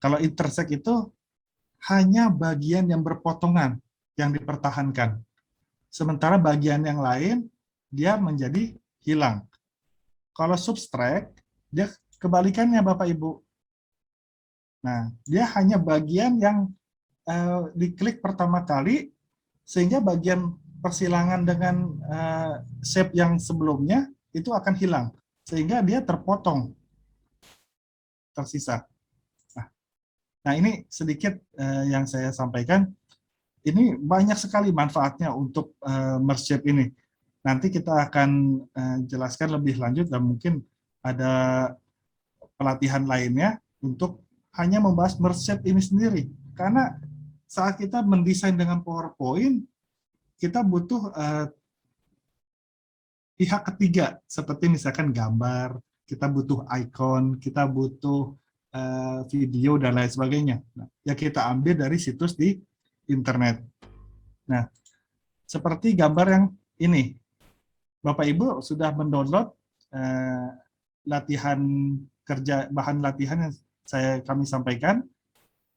kalau intersect itu hanya bagian yang berpotongan yang dipertahankan. Sementara bagian yang lain dia menjadi hilang. Kalau subtract, dia kebalikannya Bapak Ibu. Nah, dia hanya bagian yang diklik pertama kali, sehingga bagian persilangan dengan shape yang sebelumnya itu akan hilang. Sehingga dia terpotong, tersisa. Nah, Nah, ini sedikit yang saya sampaikan. Ini banyak sekali manfaatnya untuk merge shape ini. Nanti kita akan jelaskan lebih lanjut dan mungkin ada pelatihan lainnya untuk hanya membahas merge shape ini sendiri. Karena saat kita mendesain dengan PowerPoint, kita butuh pihak ketiga, seperti misalkan gambar, kita butuh icon, kita butuh video, dan lain sebagainya. Nah, yang kita ambil dari situs di internet. Nah, seperti gambar yang ini, Bapak Ibu sudah mendownload latihan kerja, bahan latihan yang kami sampaikan.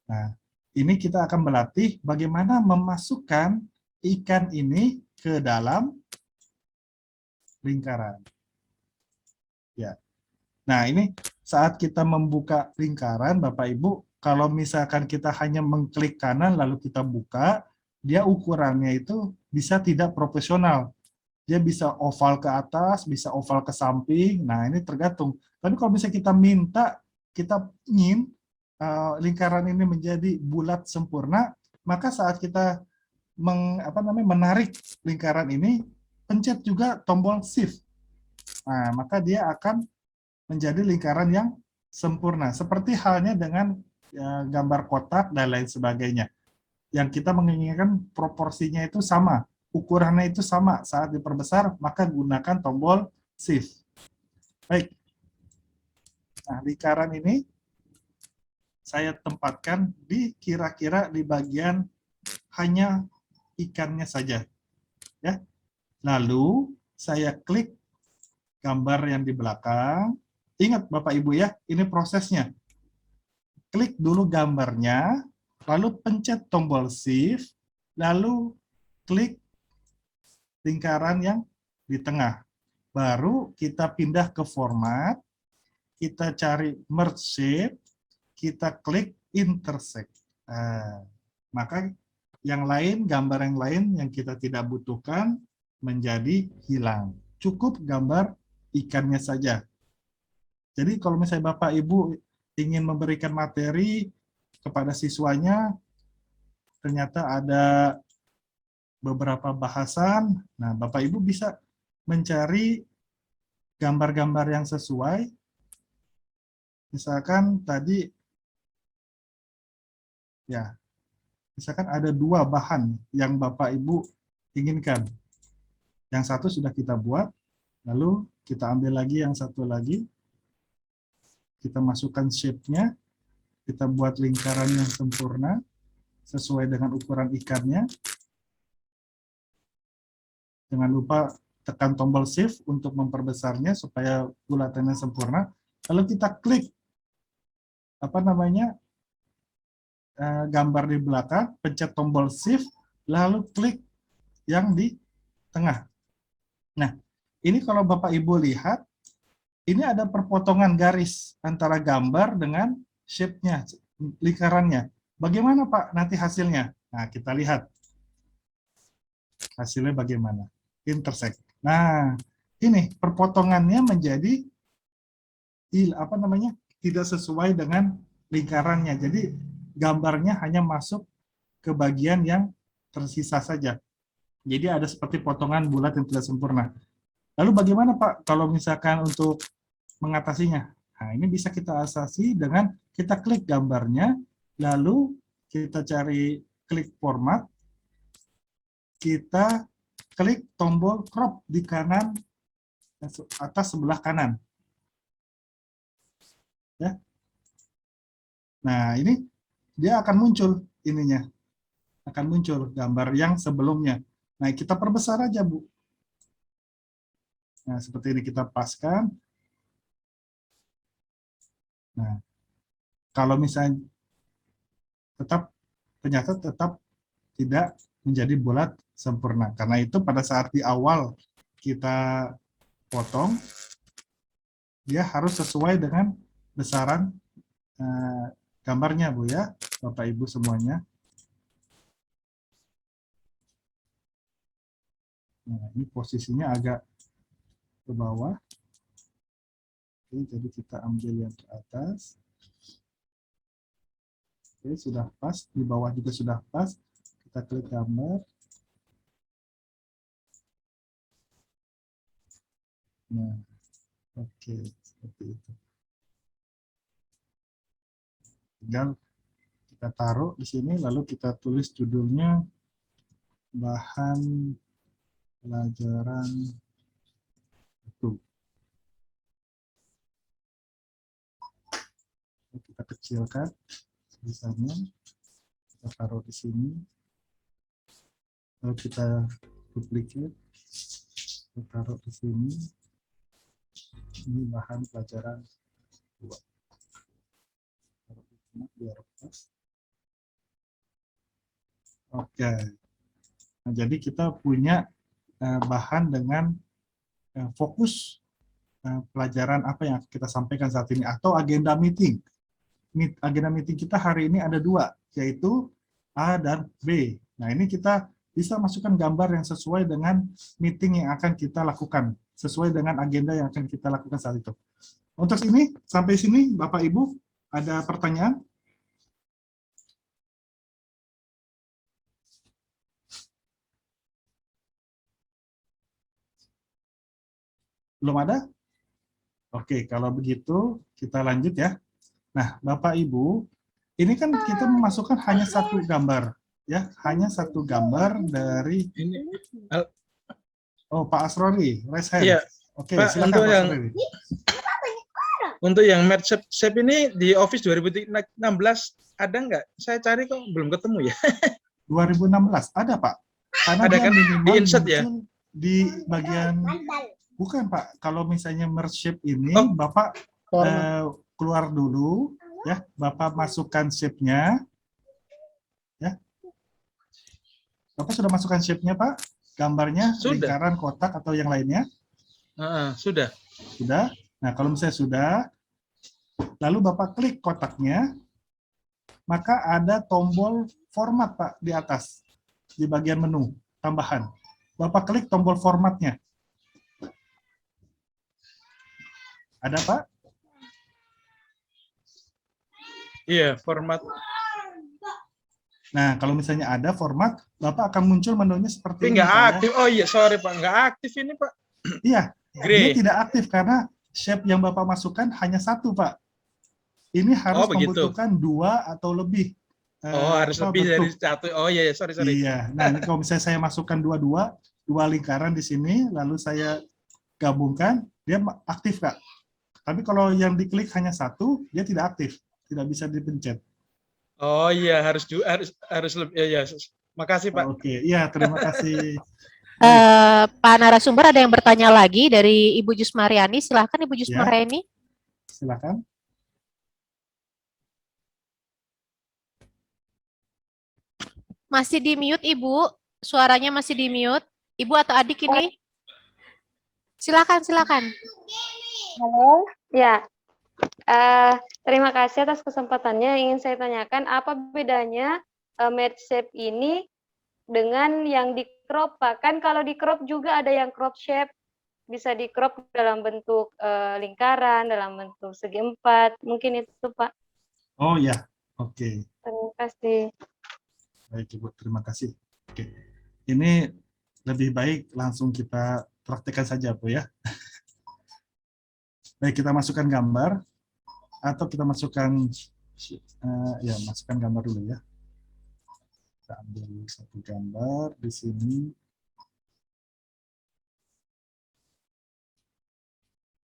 Nah, ini kita akan melatih bagaimana memasukkan ikan ini ke dalam lingkaran. Ya. Nah, ini saat kita membuka lingkaran, Bapak Ibu, kalau misalkan kita hanya mengklik kanan lalu kita buka, dia ukurannya itu bisa tidak profesional. Dia bisa oval ke atas, bisa oval ke samping. Nah, ini tergantung. Tapi kalau misalnya kita minta, kita ingin lingkaran ini menjadi bulat sempurna, maka saat kita menarik lingkaran ini, pencet juga tombol shift. Nah, maka dia akan menjadi lingkaran yang sempurna. Seperti halnya dengan gambar kotak dan lain sebagainya. Yang kita menginginkan proporsinya itu sama, ukurannya itu sama. Saat diperbesar, maka gunakan tombol shift. Baik. Nah, lingkaran ini saya tempatkan di kira-kira di bagian hanya ikannya saja. Ya. Lalu saya klik gambar yang di belakang. Ingat Bapak Ibu ya, ini prosesnya. Klik dulu gambarnya, lalu pencet tombol shift, lalu klik lingkaran yang di tengah. Baru kita pindah ke format, kita cari merge shape, kita klik intersect. Nah, maka yang lain, gambar yang lain yang kita tidak butuhkan menjadi hilang. Cukup gambar ikannya saja. Jadi kalau misalnya Bapak Ibu ingin memberikan materi kepada siswanya, ternyata ada beberapa bahasan, nah Bapak Ibu bisa mencari gambar-gambar yang sesuai. Misalkan tadi, ya, misalkan ada 2 bahan yang Bapak Ibu inginkan. Yang satu sudah kita buat, lalu kita ambil lagi yang satu lagi, kita masukkan shape-nya, kita buat lingkaran yang sempurna, sesuai dengan ukuran ikannya. Jangan lupa tekan tombol shift untuk memperbesarnya supaya bulatannya sempurna. Lalu kita klik gambar di belakang, pencet tombol shift, lalu klik yang di tengah. Nah, ini kalau Bapak Ibu lihat, ini ada perpotongan garis antara gambar dengan shape-nya, lingkarannya. Bagaimana Pak nanti hasilnya? Nah, kita lihat hasilnya bagaimana. Intersect. Nah, ini perpotongannya menjadi tidak sesuai dengan lingkarannya. Jadi gambarnya hanya masuk ke bagian yang tersisa saja. Jadi ada seperti potongan bulat yang tidak sempurna. Lalu bagaimana Pak kalau misalkan untuk mengatasinya? Nah, ini bisa kita atasi dengan kita klik gambarnya, lalu kita cari klik format, kita klik tombol crop di kanan atas sebelah kanan. Ya. Nah, ini dia akan muncul ininya. Akan muncul gambar yang sebelumnya. Nah, kita perbesar aja, Bu. Nah, seperti ini kita paskan. Nah, kalau misalnya ternyata tetap tidak menjadi bulat sempurna. Karena itu pada saat di awal kita potong, dia harus sesuai dengan besaran gambarnya, Bu ya, Bapak Ibu semuanya. Nah, ini posisinya agak ke bawah. Oke, jadi kita ambil yang ke atas. Oke, sudah pas. Di bawah juga sudah pas. Kita klik gambar. Nah, oke, seperti itu. Tinggal kita taruh di sini, lalu kita tulis judulnya bahan pelajaran itu. Kita kecilkan tulisannya, kita taruh di sini, lalu kita duplicate, kita taruh di sini. Ini bahan pelajaran 2. Biar pas. Oke. Nah, jadi kita punya bahan dengan fokus pelajaran apa yang kita sampaikan saat ini atau agenda meeting. Agenda meeting kita hari ini ada 2, yaitu A dan B. Nah, ini kita bisa masukkan gambar yang sesuai dengan meeting yang akan kita lakukan, sesuai dengan agenda yang akan kita lakukan saat itu. Untuk ini, sampai sini Bapak Ibu, ada pertanyaan? Belum ada? Oke, kalau begitu kita lanjut ya. Nah, Bapak Ibu, ini kan kita memasukkan hanya satu gambar, ya, hanya satu gambar dari. Ini, Oh, Pak Asrori, raise hand. Iya, Oke, Pak, silakan untuk Pak yang Asrori. untuk yang Merge Shape ini di Office 2016 ada nggak? Saya cari kok belum ketemu ya. 2016 ada Pak. Karena Ada dia kan? minimal Di insert ya? muncul di bagian. Bukan Pak, kalau misalnya merge shape ini, Oh, Bapak keluar dulu, ya, Bapak masukkan shape-nya, ya. Bapak sudah masukkan shape-nya Pak, gambarnya, Sudah. lingkaran, kotak atau yang lainnya, Sudah. sudah. Nah kalau misalnya sudah, lalu Bapak klik kotaknya, maka ada tombol format Pak di atas, di bagian menu tambahan. Bapak klik tombol formatnya. Ada Pak? Iya, format. Nah, kalau misalnya ada format, Bapak akan muncul menunya seperti Tapi ini. nggak Pak, aktif. Oh iya, sorry Pak, nggak aktif ini Pak. Iya, dia Grey. tidak aktif karena shape yang Bapak masukkan hanya satu Pak. Ini harus begitu. membutuhkan 2 atau lebih. Harus lebih dari satu. Oh iya, sorry. Iya, nah ini kalau misalnya saya masukkan dua lingkaran di sini, lalu saya gabungkan, dia aktif Kak. Tapi kalau yang diklik hanya satu, dia tidak aktif, tidak bisa dipencet. Oh iya, harus lebih. Ya. Makasih Pak. Oke, iya terima kasih. Pak narasumber ada yang bertanya lagi dari Ibu Jusmariani. Silahkan Ibu Jusmariani. Silakan. Masih di mute Ibu, suaranya masih di mute. Ibu atau adik ini? Silakan. Halo, ya. Terima kasih atas kesempatannya. Ingin saya tanyakan apa bedanya merge shape ini dengan yang di crop, Pak? Kan kalau di crop juga ada yang crop shape, bisa di crop dalam bentuk lingkaran, dalam bentuk segi 4. Mungkin itu, Pak. Oh ya, oke. Terima kasih. Baik Ibu, terima kasih. Oke. Ini lebih baik langsung kita praktekkan saja Bu ya. Baik, kita masukkan gambar atau kita masukkan masukkan gambar dulu ya. Kita ambil satu gambar di sini.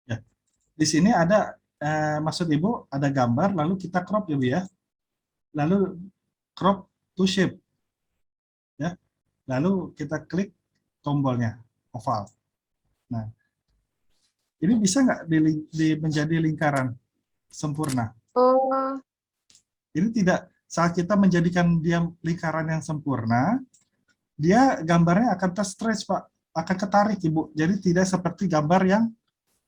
Ya, di sini ada maksud Ibu ada gambar lalu kita crop ya Bu ya. Lalu crop to shape. Ya. Lalu kita klik tombolnya oval. Nah, ini bisa nggak menjadi lingkaran sempurna? Oh. Ini tidak, saat kita menjadikan dia lingkaran yang sempurna, dia gambarnya akan terstretch Pak, akan ketarik Ibu. Jadi tidak seperti gambar yang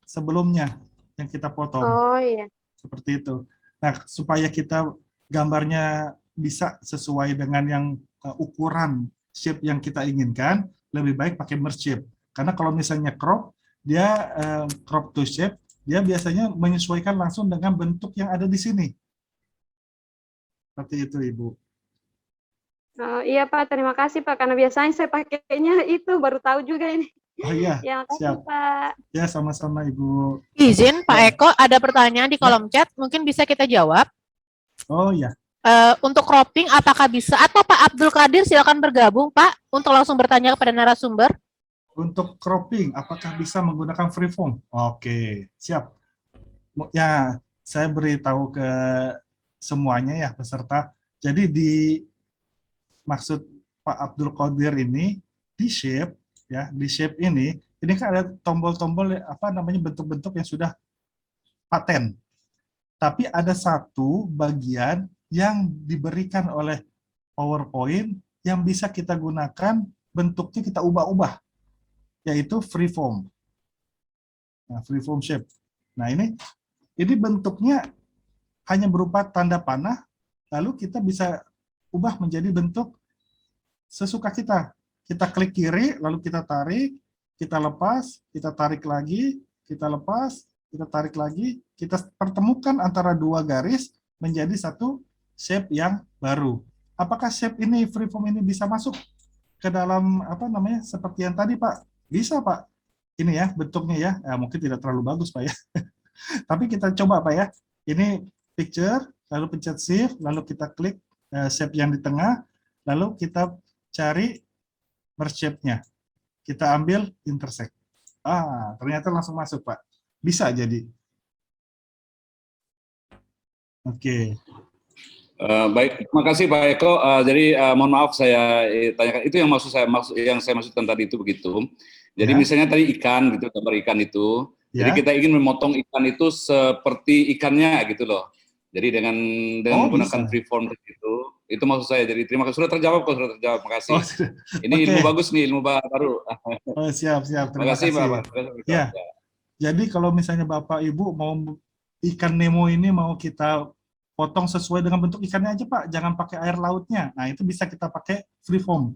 sebelumnya yang kita potong. Oh iya. Seperti itu. Nah, supaya kita gambarnya bisa sesuai dengan yang ukuran shape yang kita inginkan, lebih baik pakai merge shape. Karena kalau misalnya crop, dia crop to shape, dia biasanya menyesuaikan langsung dengan bentuk yang ada di sini. Seperti itu, Ibu. Oh, iya Pak, terima kasih Pak, karena biasanya saya pakainya itu, baru tahu juga ini. Oh iya, Ya, makasih siap. Pak. Ya, sama-sama, Ibu. Izin Pak Ya. Eko, ada pertanyaan di kolom chat, mungkin bisa kita jawab. Oh iya. Untuk cropping, apakah bisa? Atau Pak Abdul Qadir silakan bergabung Pak, untuk langsung bertanya kepada narasumber. Untuk cropping, apakah bisa menggunakan freeform? Oke, siap. Ya, saya beritahu ke semuanya ya peserta. Jadi maksud Pak Abdul Qadir ini di shape ya, di shape ini kan ada tombol-tombol apa namanya bentuk-bentuk yang sudah paten. Tapi ada satu bagian yang diberikan oleh PowerPoint yang bisa kita gunakan, bentuknya kita ubah-ubah, yaitu freeform. Nah, freeform shape. Nah, ini bentuknya hanya berupa tanda panah, lalu kita bisa ubah menjadi bentuk sesuka kita. Kita klik kiri, lalu kita tarik, kita lepas, kita tarik lagi, kita lepas, kita tarik lagi, kita pertemukan antara dua garis menjadi satu shape yang baru. Apakah shape ini, freeform ini bisa masuk ke dalam apa namanya seperti yang tadi Pak? Bisa Pak. Ini ya bentuknya ya, mungkin tidak terlalu bagus Pak ya. Tapi kita coba Pak ya. Ini picture, lalu pencet shift, lalu kita klik shape yang di tengah, lalu kita cari merge shape-nya. Kita ambil intersect. Ternyata langsung masuk Pak. Bisa jadi. Oke. Baik, terima kasih Pak Eko. Jadi mohon maaf saya tanyakan, itu yang saya maksudkan tadi itu begitu. Jadi Ya. misalnya tadi ikan gitu, gambar ikan itu. Ya. Jadi kita ingin memotong ikan itu seperti ikannya gitu loh. Jadi dengan menggunakan bisa. freeform itu maksud saya. Jadi terima kasih, sudah terjawab kok, sudah terjawab. Makasih. Ini Oke. ilmu bagus nih, ilmu baru. Siap. Terima kasih. Pak. Ya. Jadi kalau misalnya Bapak Ibu mau ikan Nemo ini mau kita potong sesuai dengan bentuk ikannya aja Pak, jangan pakai air lautnya. Nah, itu bisa kita pakai freeform.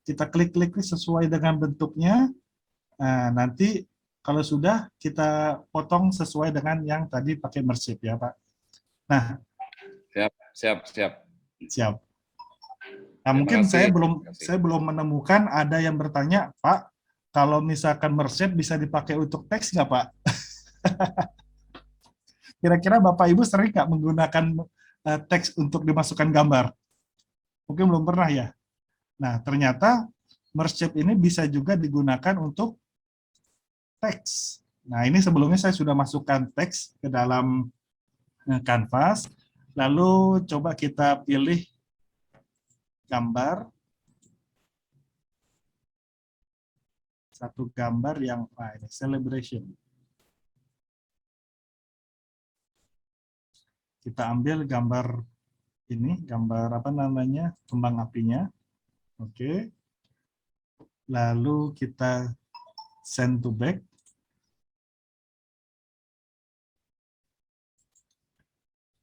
Kita klik-klik sesuai dengan bentuknya. Nah, nanti kalau sudah kita potong sesuai dengan yang tadi pakai merge shape ya Pak. Nah, siap. Nah, mungkin saya belum menemukan ada yang bertanya, Pak, kalau misalkan merge shape bisa dipakai untuk teks nggak Pak? Kira-kira Bapak Ibu sering nggak menggunakan teks untuk dimasukkan gambar? Mungkin belum pernah ya. Nah, ternyata merge shape ini bisa juga digunakan untuk teks. Nah, ini sebelumnya saya sudah masukkan teks ke dalam kanvas. Lalu coba kita pilih gambar. Satu gambar yang ini celebration. Kita ambil gambar ini, gambar apa namanya, kembang apinya. Oke. Lalu kita send to back.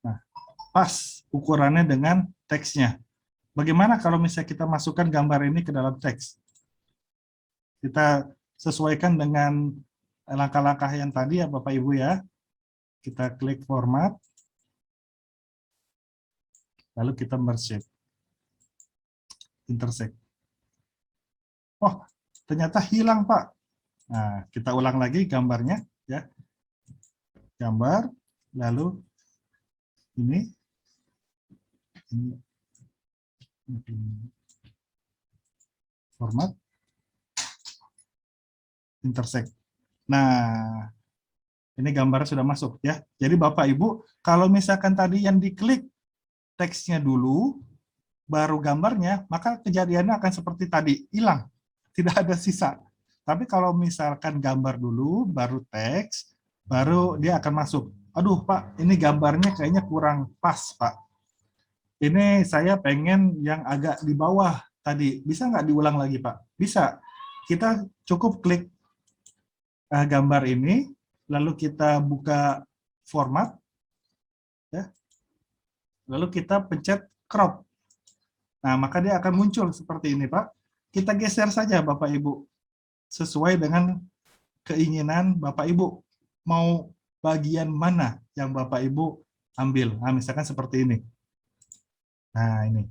Nah, pas ukurannya dengan teksnya. Bagaimana kalau misalnya kita masukkan gambar ini ke dalam teks? Kita sesuaikan dengan langkah-langkah yang tadi ya Bapak Ibu ya. Kita klik format. Lalu kita merge shape, intersect. Oh, ternyata hilang Pak. Nah, kita ulang lagi gambarnya ya. Gambar, lalu ini format, intersect. Nah, ini gambarnya sudah masuk ya. Jadi Bapak Ibu, kalau misalkan tadi yang diklik teksnya dulu, baru gambarnya, maka kejadiannya akan seperti tadi, hilang. Tidak ada sisa. Tapi kalau misalkan gambar dulu, baru teks, baru dia akan masuk. Aduh Pak, ini gambarnya kayaknya kurang pas Pak. Ini saya pengen yang agak di bawah tadi. Bisa nggak diulang lagi Pak? Bisa. Kita cukup klik gambar ini, lalu kita buka format, ya. Lalu kita pencet crop. Nah, maka dia akan muncul seperti ini, Pak. Kita geser saja, Bapak Ibu. Sesuai dengan keinginan Bapak Ibu. Mau bagian mana yang Bapak Ibu ambil. Nah, misalkan seperti ini. Nah, ini.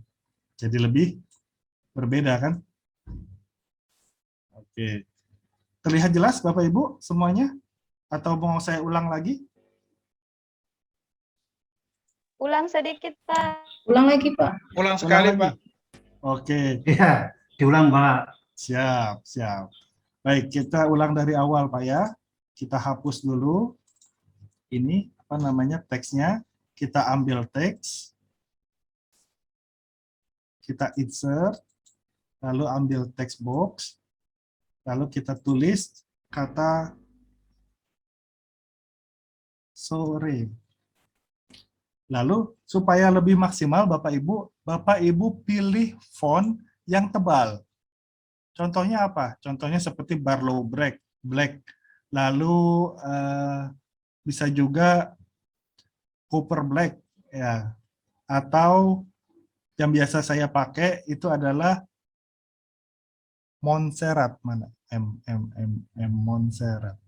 Jadi lebih berbeda kan? Oke. Terlihat jelas Bapak Ibu semuanya? Atau mau saya ulang lagi? Ulang sedikit, Pak. Ulang lagi, Pak. Ulang sekali, Ulang Pak. lagi? Oke, Iya, diulang Pak. siap, siap. Baik, kita ulang dari awal Pak ya. Kita hapus dulu. Ini apa namanya teksnya. Kita ambil teks. Kita insert. Lalu ambil text box. Lalu kita tulis kata sore. Lalu supaya lebih maksimal Bapak Ibu pilih font yang tebal. Contohnya apa? Contohnya seperti Barlow Black. Lalu bisa juga Cooper Black ya. Atau yang biasa saya pakai itu adalah Montserrat, mana? Montserrat.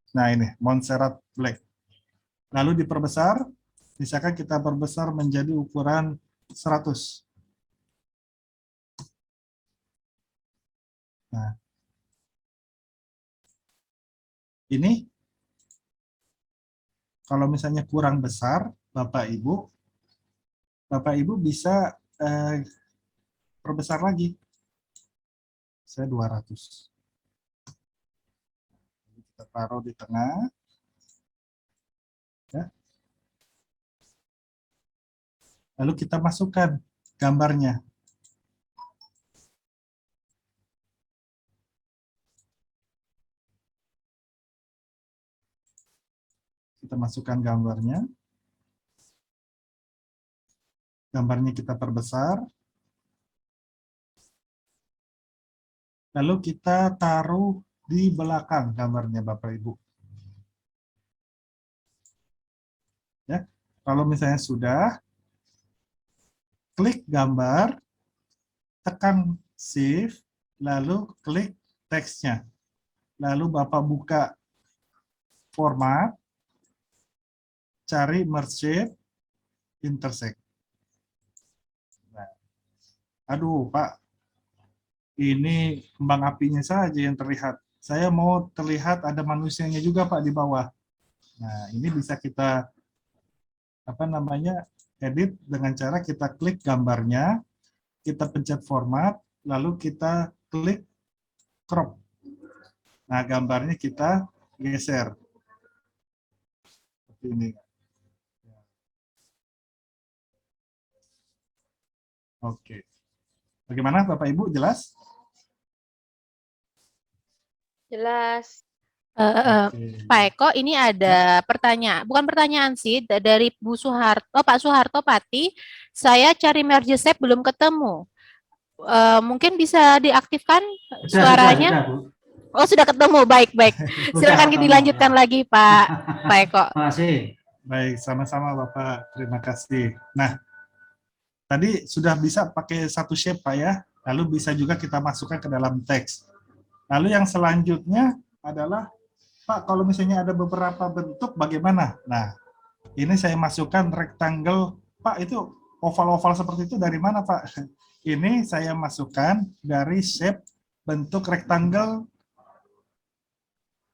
Nah, ini Montserrat Black. Lalu diperbesar, misalkan kita perbesar menjadi ukuran 100. Nah, ini kalau misalnya kurang besar, Bapak Ibu bisa perbesar lagi. Saya 200. Kita taruh di tengah. Ya. Lalu kita masukkan gambarnya. Kita masukkan gambarnya. Gambarnya kita perbesar. Lalu kita taruh di belakang gambarnya Bapak Ibu. Ya, kalau misalnya sudah, klik gambar, tekan Shift, lalu klik teksnya. Lalu Bapak buka format, cari merge shape, intersect. Nah, aduh Pak, ini kembang apinya saja yang terlihat. Saya mau terlihat ada manusianya juga Pak di bawah. Nah, ini bisa kita edit dengan cara kita klik gambarnya, kita pencet format, lalu kita klik crop. Nah, gambarnya kita geser. Seperti ini. Oke. Bagaimana Bapak Ibu, jelas? Jelas. Oke. Pak Eko, ini ada pertanyaan, bukan pertanyaan sih, dari Bu Soeharto, Pak Soeharto Pati. Saya cari merge shape belum ketemu. Mungkin bisa diaktifkan suaranya? Sudah, Bu. Oh, sudah ketemu. Baik. Silakan Sudah, dilanjutkan lagi, Pak Eko. Terima kasih. Baik, sama-sama Bapak. Terima kasih. Nah, tadi sudah bisa pakai satu shape Pak ya. Lalu bisa juga kita masukkan ke dalam teks. Lalu yang selanjutnya adalah, Pak, kalau misalnya ada beberapa bentuk bagaimana? Nah, ini saya masukkan rectangle. Pak, itu oval-oval seperti itu dari mana, Pak? Ini saya masukkan dari shape bentuk rectangle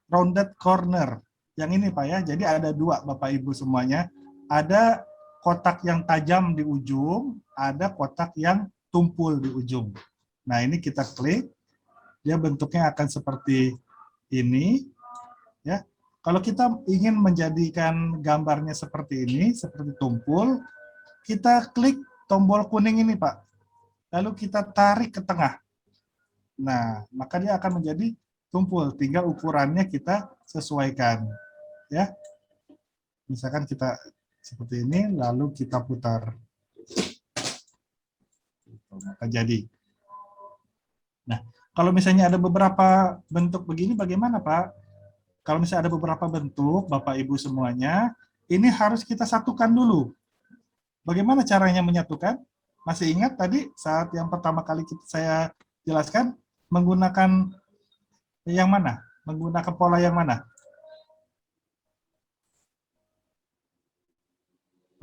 rounded corner. Yang ini, Pak ya. Jadi ada dua, Bapak Ibu semuanya. Ada kotak yang tajam di ujung, ada kotak yang tumpul di ujung. Nah, ini kita klik. Dia bentuknya akan seperti ini. Ya, kalau kita ingin menjadikan gambarnya seperti ini, seperti tumpul, kita klik tombol kuning ini, Pak. Lalu kita tarik ke tengah. Nah, maka dia akan menjadi tumpul. Tinggal ukurannya kita sesuaikan. Ya, misalkan kita seperti ini, lalu kita putar. Maka jadi. Nah, kalau misalnya ada beberapa bentuk begini, bagaimana, Pak? Kalau misalnya ada beberapa bentuk, Bapak Ibu semuanya, ini harus kita satukan dulu. Bagaimana caranya menyatukan? Masih ingat tadi saat yang pertama kali saya jelaskan, menggunakan yang mana? Menggunakan pola yang mana?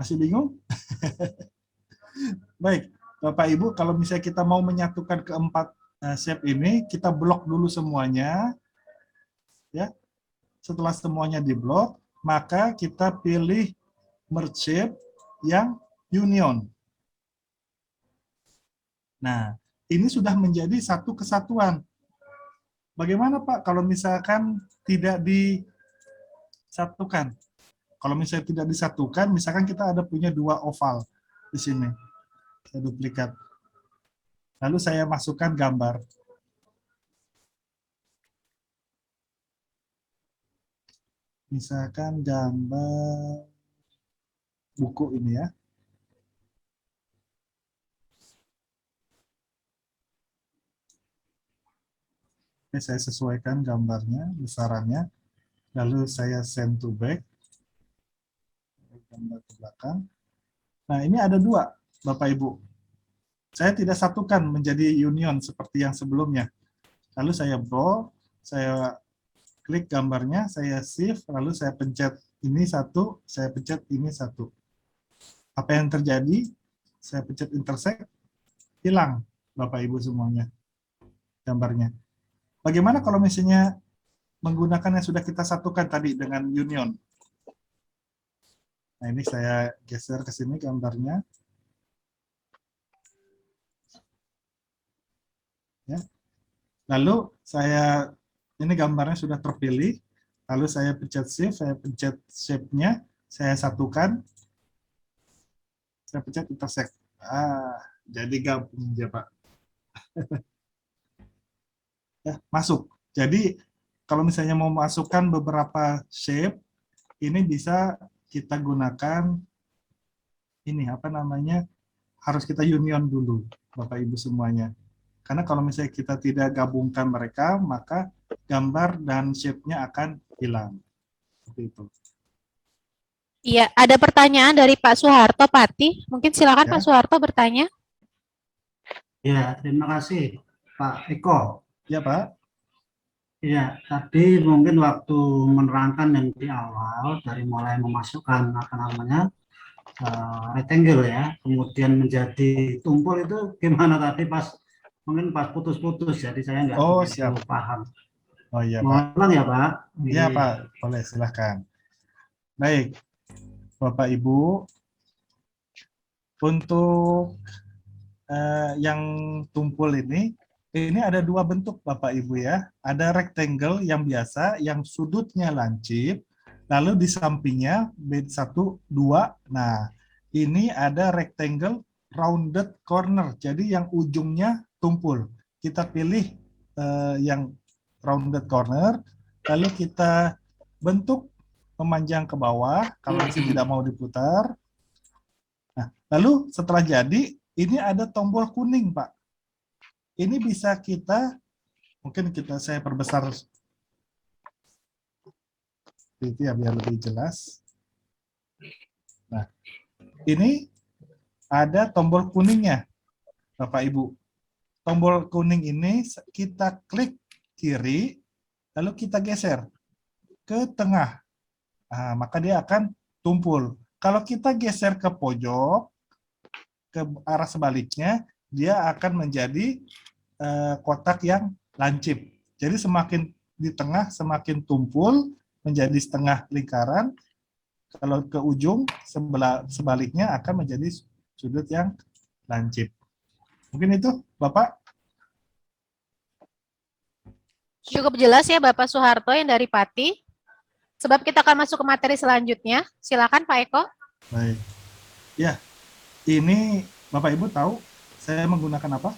Masih bingung? Baik, Bapak Ibu, kalau misalnya kita mau menyatukan keempat shape ini, kita blok dulu semuanya. Ya, setelah semuanya diblok, maka kita pilih merge shape yang union. Nah, ini sudah menjadi satu kesatuan. Bagaimana Pak kalau misalkan tidak disatukan? Kalau misalnya tidak disatukan, misalkan kita ada punya dua oval di sini. Saya duplikat. Lalu saya masukkan gambar. Misalkan gambar buku ini ya. Oke, saya sesuaikan gambarnya, besarannya. Lalu saya send to back. Gambar ke belakang. Nah, ini ada dua, Bapak Ibu. Saya tidak satukan menjadi union seperti yang sebelumnya. Lalu saya draw, saya klik gambarnya, saya save, lalu saya pencet ini satu, saya pencet ini satu. Apa yang terjadi? Saya pencet intersect, hilang Bapak Ibu semuanya gambarnya. Bagaimana kalau misalnya menggunakan yang sudah kita satukan tadi dengan union? Nah, ini saya geser ke sini gambarnya. Ya. Lalu ini gambarnya sudah terpilih. Lalu saya pencet shift, saya pencet shape-nya, saya satukan. Saya pencet intersect. Jadi gabung ya Pak. Ya, masuk. Jadi kalau misalnya mau masukkan beberapa shape, ini bisa kita gunakan ini apa namanya? Harus kita union dulu, Bapak Ibu semuanya. Karena kalau misalnya kita tidak gabungkan mereka, maka gambar dan shape-nya akan hilang. Seperti itu. Iya, ada pertanyaan dari Pak Soeharto Pati. Mungkin silakan Ya. Pak Soeharto bertanya. Ya, terima kasih Pak Eko. Ya Pak. Ya, tadi mungkin waktu menerangkan yang di awal dari mulai memasukkan apa namanya rectangle ya, kemudian menjadi tumpul itu gimana tadi mungkin pas putus-putus, jadi saya nggak Oh, begitu siap. paham. Oh iya Mohon Pak. ulang ya Pak. Iya Pak, boleh silahkan. Baik, Bapak Ibu, untuk yang tumpul ini ada dua bentuk Bapak Ibu ya. Ada rectangle yang biasa, yang sudutnya lancip, lalu di sampingnya B1, 2. Nah, ini ada rectangle rounded corner, jadi yang ujungnya tumpul. Kita pilih yang rounded corner, lalu kita bentuk memanjang ke bawah, kalau misalnya tidak mau diputar. Nah, lalu setelah jadi, ini ada tombol kuning, Pak. Ini bisa mungkin saya perbesar itu ya biar lebih jelas. Nah, ini ada tombol kuningnya, Bapak Ibu. Tombol kuning ini kita klik kiri, lalu kita geser ke tengah. Nah, maka dia akan tumpul. Kalau kita geser ke pojok, ke arah sebaliknya, dia akan menjadi kotak yang lancip. Jadi semakin di tengah semakin tumpul menjadi setengah lingkaran. Kalau ke ujung sebaliknya akan menjadi sudut yang lancip. Mungkin itu, Bapak. Cukup jelas ya Bapak Soeharto yang dari Pati. Sebab kita akan masuk ke materi selanjutnya. Silakan Pak Eko. Baik. Ya, ini Bapak Ibu tahu saya menggunakan apa?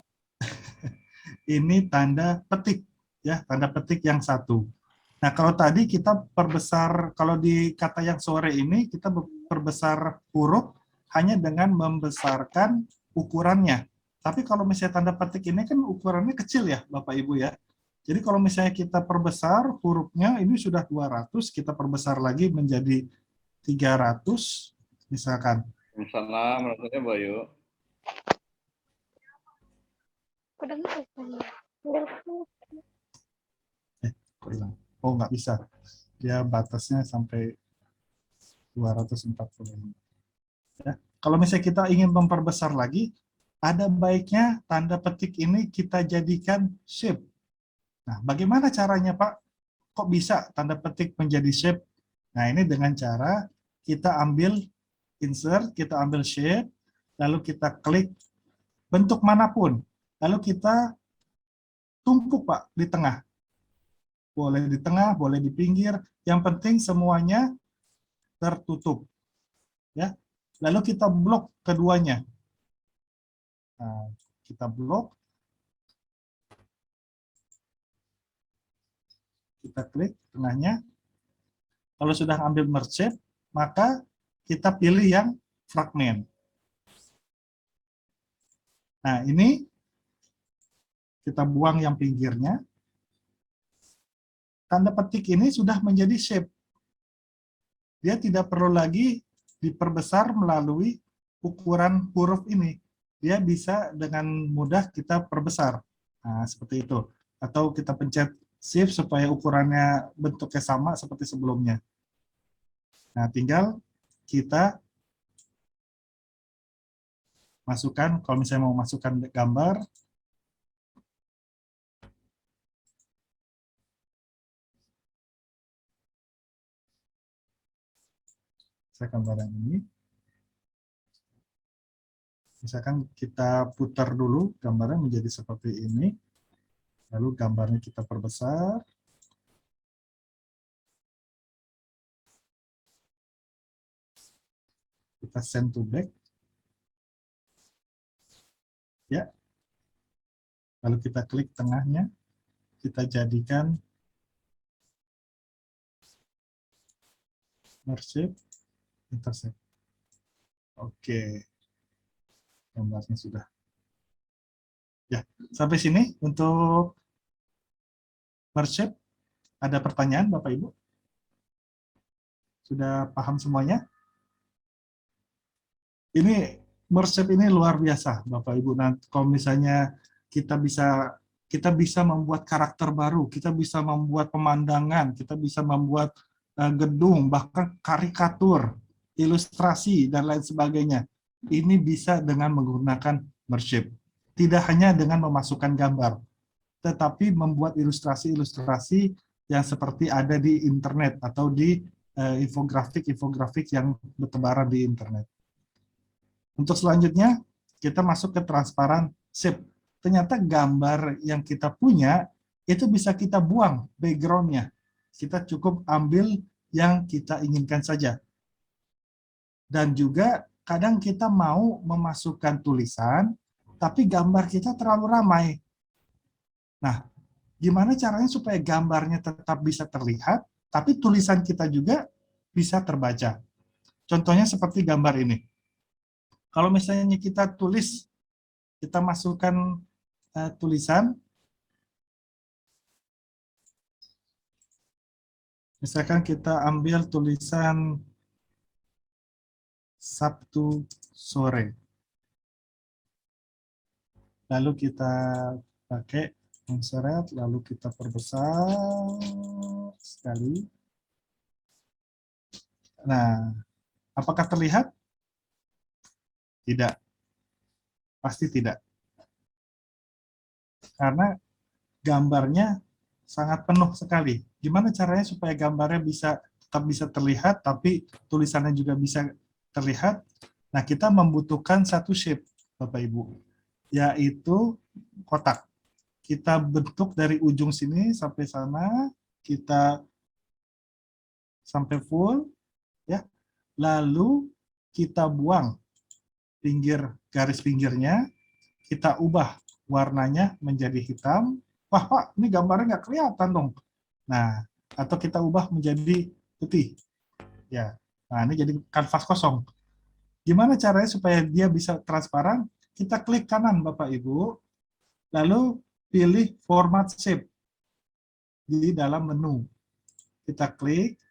Ini tanda petik, ya, tanda petik yang satu. Nah, kalau tadi kita perbesar, kalau di kata yang sore ini kita perbesar huruf hanya dengan membesarkan ukurannya. Tapi kalau misalnya tanda petik ini kan ukurannya kecil ya, Bapak Ibu ya. Jadi kalau misalnya kita perbesar hurufnya ini sudah 200, kita perbesar lagi menjadi 300 misalkan. Salam, rasanya Bayu. Kok hilang? Oh, nggak bisa. Dia batasnya sampai 240. Ya. Kalau misalnya kita ingin memperbesar lagi, ada baiknya tanda petik ini kita jadikan shape. Nah, bagaimana caranya, Pak? Kok bisa tanda petik menjadi shape? Nah, ini dengan cara kita ambil insert, kita ambil shape, lalu kita klik bentuk manapun. Lalu kita tumpuk, Pak, di tengah. Boleh di tengah, boleh di pinggir. Yang penting semuanya tertutup. Ya. Lalu kita blok keduanya. Nah, kita blok. Kita klik tengahnya. Kalau sudah ambil merge shape, maka kita pilih yang fragment. Nah, ini kita buang yang pinggirnya. Tanda petik ini sudah menjadi shape. Dia tidak perlu lagi diperbesar melalui ukuran huruf ini. Dia bisa dengan mudah kita perbesar. Nah, seperti itu. Atau kita pencet shift supaya ukurannya bentuknya sama seperti sebelumnya. Nah, tinggal kita masukkan, kalau misalnya mau masukkan gambar, saya gambar yang ini. Misalkan kita putar dulu gambarnya menjadi seperti ini, lalu gambarnya kita perbesar. Kita send to back. Ya. Lalu kita klik tengahnya, kita jadikan merge shape, intersect. Oke. Gambarnya sudah. Ya, sampai sini untuk merge shape. Ada pertanyaan Bapak Ibu? Sudah paham semuanya? Ini merge shape ini luar biasa Bapak Ibu. Nah, kalau misalnya kita bisa membuat karakter baru, kita bisa membuat pemandangan, kita bisa membuat gedung, bahkan karikatur, ilustrasi dan lain sebagainya. Ini bisa dengan menggunakan merge shape. Tidak hanya dengan memasukkan gambar, tetapi membuat ilustrasi-ilustrasi yang seperti ada di internet atau di infografik-infografik yang bertebaran di internet. Untuk selanjutnya, kita masuk ke transparan shape. Ternyata gambar yang kita punya, itu bisa kita buang background-nya. Kita cukup ambil yang kita inginkan saja. Dan juga kadang kita mau memasukkan tulisan, tapi gambar kita terlalu ramai. Nah, gimana caranya supaya gambarnya tetap bisa terlihat, tapi tulisan kita juga bisa terbaca. Contohnya seperti gambar ini. Kalau misalnya kita tulis, kita masukkan tulisan, misalkan kita ambil tulisan Sabtu sore. Lalu kita pakai insert, lalu kita perbesar sekali. Nah, apakah terlihat? Tidak. Pasti tidak. Karena gambarnya sangat penuh sekali. Gimana caranya supaya gambarnya tetap bisa terlihat, tapi tulisannya juga bisa terlihat? Nah, kita membutuhkan satu shape, Bapak Ibu, yaitu kotak. Kita bentuk dari ujung sini sampai sana, kita sampai full, ya. Lalu kita buang garis pinggirnya, kita ubah warnanya menjadi hitam. Wah, Pak, ini gambarnya nggak kelihatan dong. Nah, atau kita ubah menjadi putih. Ya, nah ini jadi kanvas kosong. Gimana caranya supaya dia bisa transparan? Kita klik kanan, Bapak Ibu, lalu pilih format shape di dalam menu. Kita klik,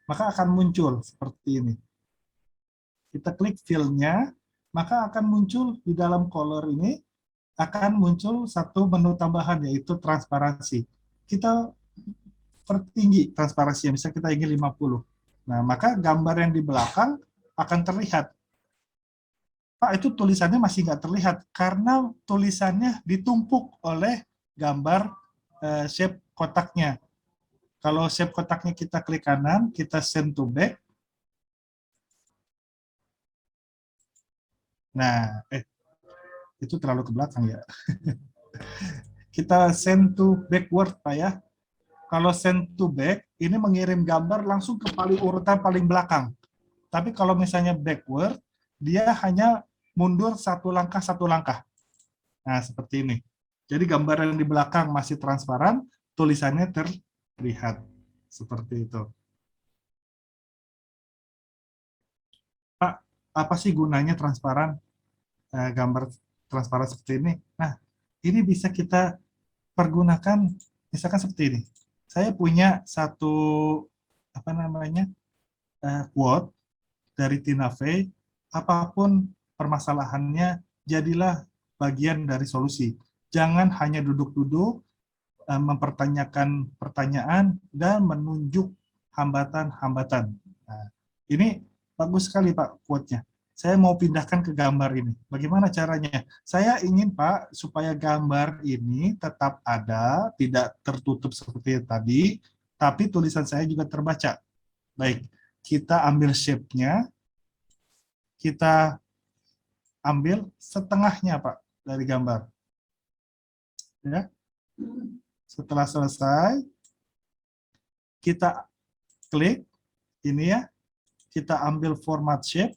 maka akan muncul seperti ini. Kita klik fill-nya, maka akan muncul di dalam color ini, akan muncul satu menu tambahan, yaitu transparansi. Kita pertinggi transparansinya, misalnya kita ingin 50. Nah, maka gambar yang di belakang akan terlihat. Pak, itu tulisannya masih nggak terlihat karena tulisannya ditumpuk oleh gambar shape kotaknya. Kalau shape kotaknya kita klik kanan, kita send to back. Nah, itu terlalu ke belakang ya. Kita send to backward, Pak ya. Kalau send to back, ini mengirim gambar langsung ke urutan paling belakang. Tapi kalau misalnya backward, dia hanya mundur satu langkah. Nah, seperti ini. Jadi gambar yang di belakang masih transparan, tulisannya terlihat. Seperti itu. Pak, apa sih gunanya transparan? Gambar transparan seperti ini. Nah, ini bisa kita pergunakan misalkan seperti ini. Saya punya satu quote dari Tina Fey, apapun permasalahannya, jadilah bagian dari solusi. Jangan hanya duduk-duduk, mempertanyakan pertanyaan, dan menunjuk hambatan-hambatan. Nah, ini bagus sekali Pak quote-nya. Saya mau pindahkan ke gambar ini. Bagaimana caranya? Saya ingin Pak, supaya gambar ini tetap ada, tidak tertutup seperti tadi, tapi tulisan saya juga terbaca. Baik, kita ambil shape-nya, kita ambil setengahnya Pak dari gambar. Ya. Setelah selesai, kita klik ini ya, kita ambil format shape,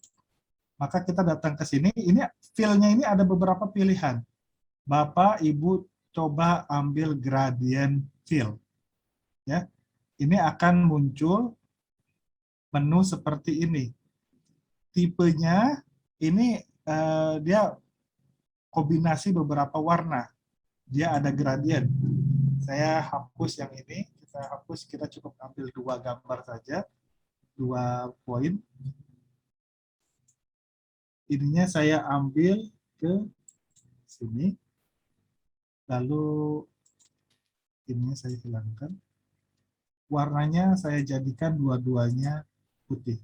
maka kita datang ke sini. Ini fill-nya ini ada beberapa pilihan. Bapak, Ibu coba ambil gradient fill. Ya. Ini akan muncul menu seperti ini. Tipenya ini dia kombinasi beberapa warna. Dia ada gradient. Saya hapus yang ini, kita cukup ambil 2 gambar saja, 2 poin. Ininya saya ambil ke sini, lalu ininya saya hilangkan. Warnanya saya jadikan dua-duanya putih.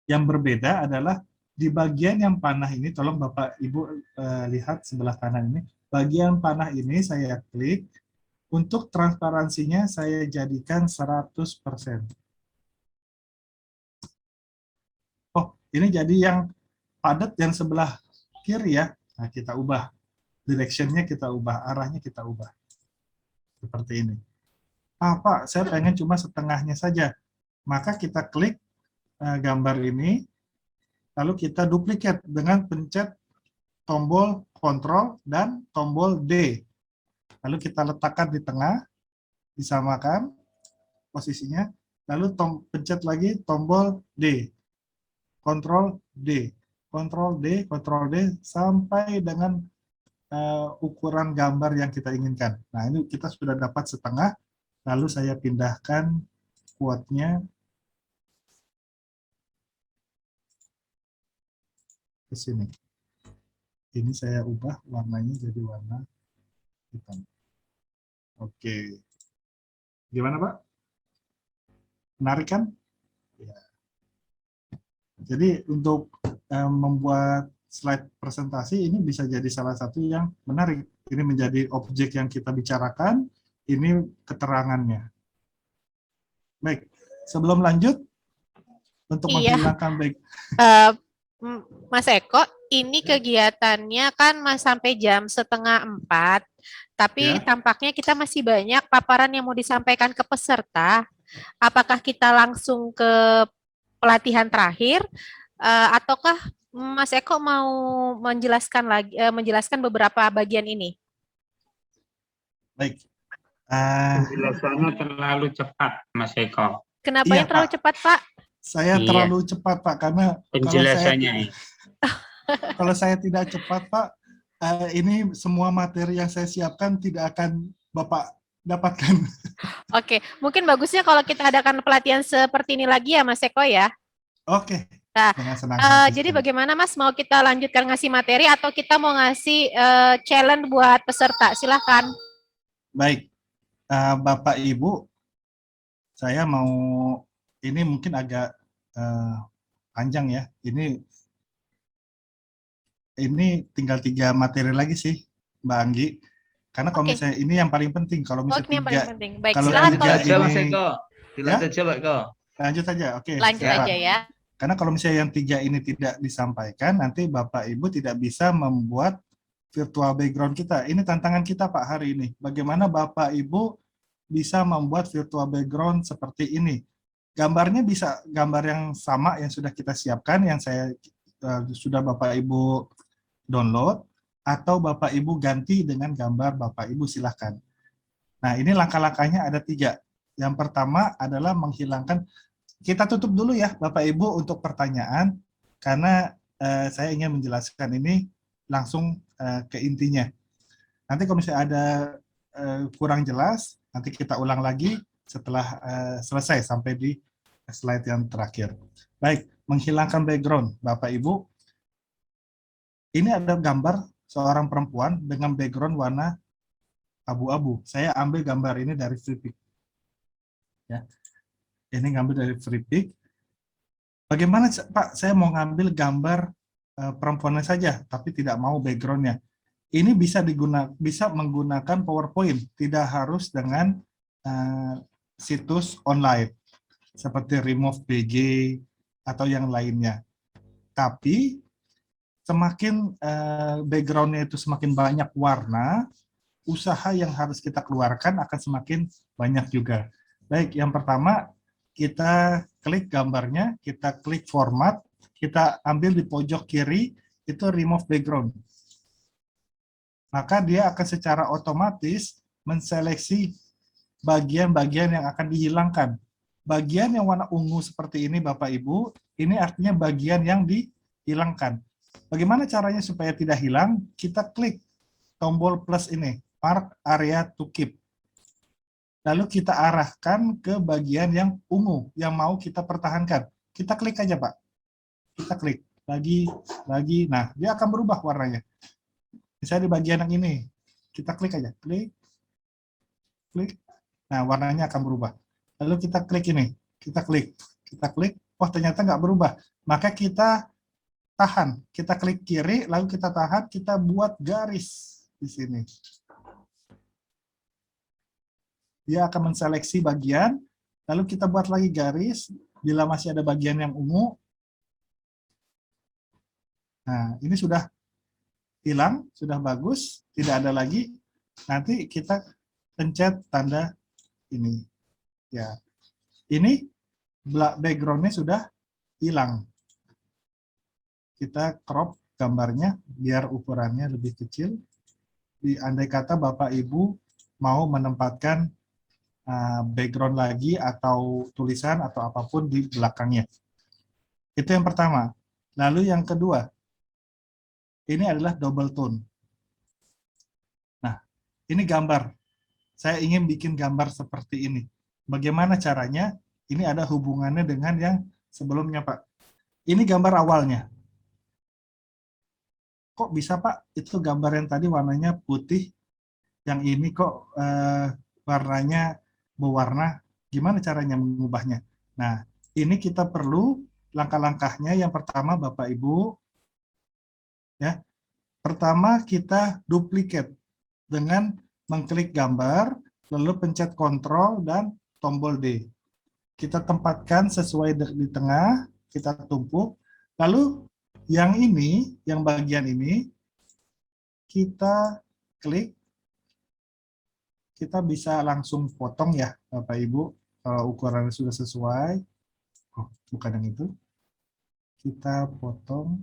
Yang berbeda adalah di bagian yang panah ini, tolong Bapak Ibu lihat sebelah kanan ini, bagian panah ini saya klik, untuk transparansinya saya jadikan 100%. Oh, ini jadi yang padat yang sebelah kiri ya. Nah, kita ubah. Direction-nya kita ubah, arahnya kita ubah. Seperti ini. Pak, saya pengen cuma setengahnya saja. Maka kita klik gambar ini, lalu kita duplicate dengan pencet tombol Ctrl dan tombol D. Lalu kita letakkan di tengah, disamakan posisinya, lalu pencet lagi tombol D. Ctrl D, Ctrl D, Ctrl D, sampai dengan ukuran gambar yang kita inginkan. Nah, ini kita sudah dapat setengah, lalu saya pindahkan quote-nya ke sini. Ini saya ubah warnanya jadi warna hitam. Oke. Gimana, Pak? Menarik kan? Ya. Jadi untuk membuat slide presentasi ini bisa jadi salah satu yang menarik. Ini menjadi objek yang kita bicarakan, ini keterangannya. Baik, sebelum lanjut, untuk menghilangkan baik. Mas Eko, ini kegiatannya kan sampai jam 3:30, tapi Ya. tampaknya kita masih banyak paparan yang mau disampaikan ke peserta. Apakah kita langsung ke pelatihan terakhir, ataukah Mas Eko mau menjelaskan beberapa bagian ini? Baik. Penjelasannya terlalu cepat, Mas Eko. Kenapa Iya, yang terlalu Pak. cepat, Pak? Saya Iya. terlalu cepat, Pak, karena Penjelasannya. kalau saya tidak cepat, Pak, ini semua materi yang saya siapkan tidak akan Bapak dapatkan. Oke, mungkin bagusnya kalau kita adakan pelatihan seperti ini lagi ya, Mas Eko ya. Oke. Nah, Dengan senang hati. jadi bagaimana Mas, mau kita lanjutkan ngasih materi atau kita mau ngasih challenge buat peserta? Silahkan. Baik, Bapak Ibu, saya mau ini mungkin agak panjang ya. Ini ini tinggal 3 materi lagi sih, Mbak Anggi. Karena kalau Oke. misalnya ini yang paling penting, kalau Oh, misalnya ini yang paling 3, penting. Baik, kalau silakan tiga kalau ini- Mas Eko. Ya? Saja Pak Eko. lanjut aja, oke. lanjut siap, aja Pak. ya. Karena kalau misalnya yang 3 ini tidak disampaikan, nanti Bapak Ibu tidak bisa membuat virtual background kita. Ini tantangan kita Pak hari ini. Bagaimana Bapak Ibu bisa membuat virtual background seperti ini. Gambarnya bisa gambar yang sama yang sudah kita siapkan, yang saya sudah Bapak Ibu download, atau Bapak Ibu ganti dengan gambar Bapak Ibu silahkan. Nah, ini langkah-langkahnya ada 3. Yang pertama adalah menghilangkan, kita tutup dulu ya Bapak Ibu untuk pertanyaan, karena saya ingin menjelaskan ini langsung ke intinya. Nanti kalau misalnya ada kurang jelas, nanti kita ulang lagi setelah selesai sampai di slide yang terakhir. Baik, menghilangkan background Bapak Ibu. Ini ada gambar seorang perempuan dengan background warna abu-abu. Saya ambil gambar ini dari Freepik. Ya. Ini ngambil dari Freepik. Bagaimana Pak, saya mau ngambil gambar perempuannya saja, tapi tidak mau backgroundnya. Ini bisa menggunakan PowerPoint, tidak harus dengan situs online seperti Remove PG atau yang lainnya. Tapi semakin background-nya itu semakin banyak warna, usaha yang harus kita keluarkan akan semakin banyak juga. Baik, yang pertama kita klik gambarnya, kita klik format, kita ambil di pojok kiri, itu remove background. Maka dia akan secara otomatis menseleksi bagian-bagian yang akan dihilangkan. Bagian yang warna ungu seperti ini Bapak Ibu, ini artinya bagian yang dihilangkan. Bagaimana caranya supaya tidak hilang? Kita klik tombol plus ini, mark area to keep. Lalu kita arahkan ke bagian yang ungu, yang mau kita pertahankan. Kita klik aja Pak. Kita klik, lagi, nah dia akan berubah warnanya. Misalnya di bagian yang ini, kita klik aja, klik, nah warnanya akan berubah. Lalu kita klik ini, kita klik, oh ternyata nggak berubah. Maka kita tahan, kita klik kiri, lalu kita tahan, kita buat garis di sini. Dia akan menseleksi bagian, lalu kita buat lagi garis, bila masih ada bagian yang ungu. Nah, ini sudah hilang, sudah bagus, tidak ada lagi. Nanti kita pencet tanda ini. Ya, ini background-nya sudah hilang. Kita crop gambarnya biar ukurannya lebih kecil. Andai kata Bapak Ibu mau menempatkan background lagi atau tulisan atau apapun di belakangnya. Itu yang pertama. Lalu yang kedua, ini adalah double tone. Nah, ini gambar. Saya ingin bikin gambar seperti ini. Bagaimana caranya? Ini ada hubungannya dengan yang sebelumnya, Pak. Ini gambar awalnya. Kok bisa, Pak? Itu gambar yang tadi warnanya putih, yang ini kok warnanya berwarna. Gimana caranya mengubahnya? Nah, ini kita perlu langkah-langkahnya. Yang pertama, Bapak Ibu, ya. Pertama, kita duplicate dengan mengklik gambar, lalu pencet Ctrl dan tombol D. Kita tempatkan sesuai di tengah, kita tumpuk. Lalu yang ini, yang bagian ini, kita klik. Kita bisa langsung potong ya, Bapak Ibu, kalau ukurannya sudah sesuai. Oh, bukan yang itu. Kita potong.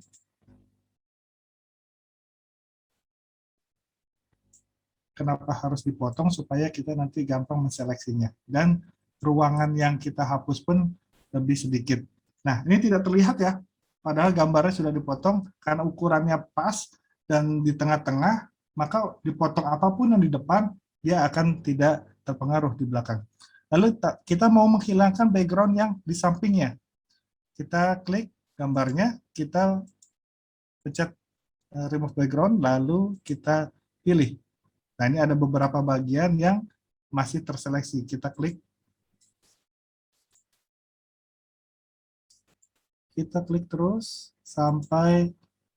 Kenapa harus dipotong? Supaya kita nanti gampang menseleksinya. Dan ruangan yang kita hapus pun lebih sedikit. Nah, ini tidak terlihat ya. Padahal gambarnya sudah dipotong karena ukurannya pas dan di tengah-tengah, maka dipotong apapun yang di depan, dia akan tidak terpengaruh di belakang. Lalu kita mau menghilangkan background yang di sampingnya. Kita klik gambarnya, kita pencet remove background, lalu kita pilih. Nah, ini ada beberapa bagian yang masih terseleksi. Kita klik. Kita klik terus sampai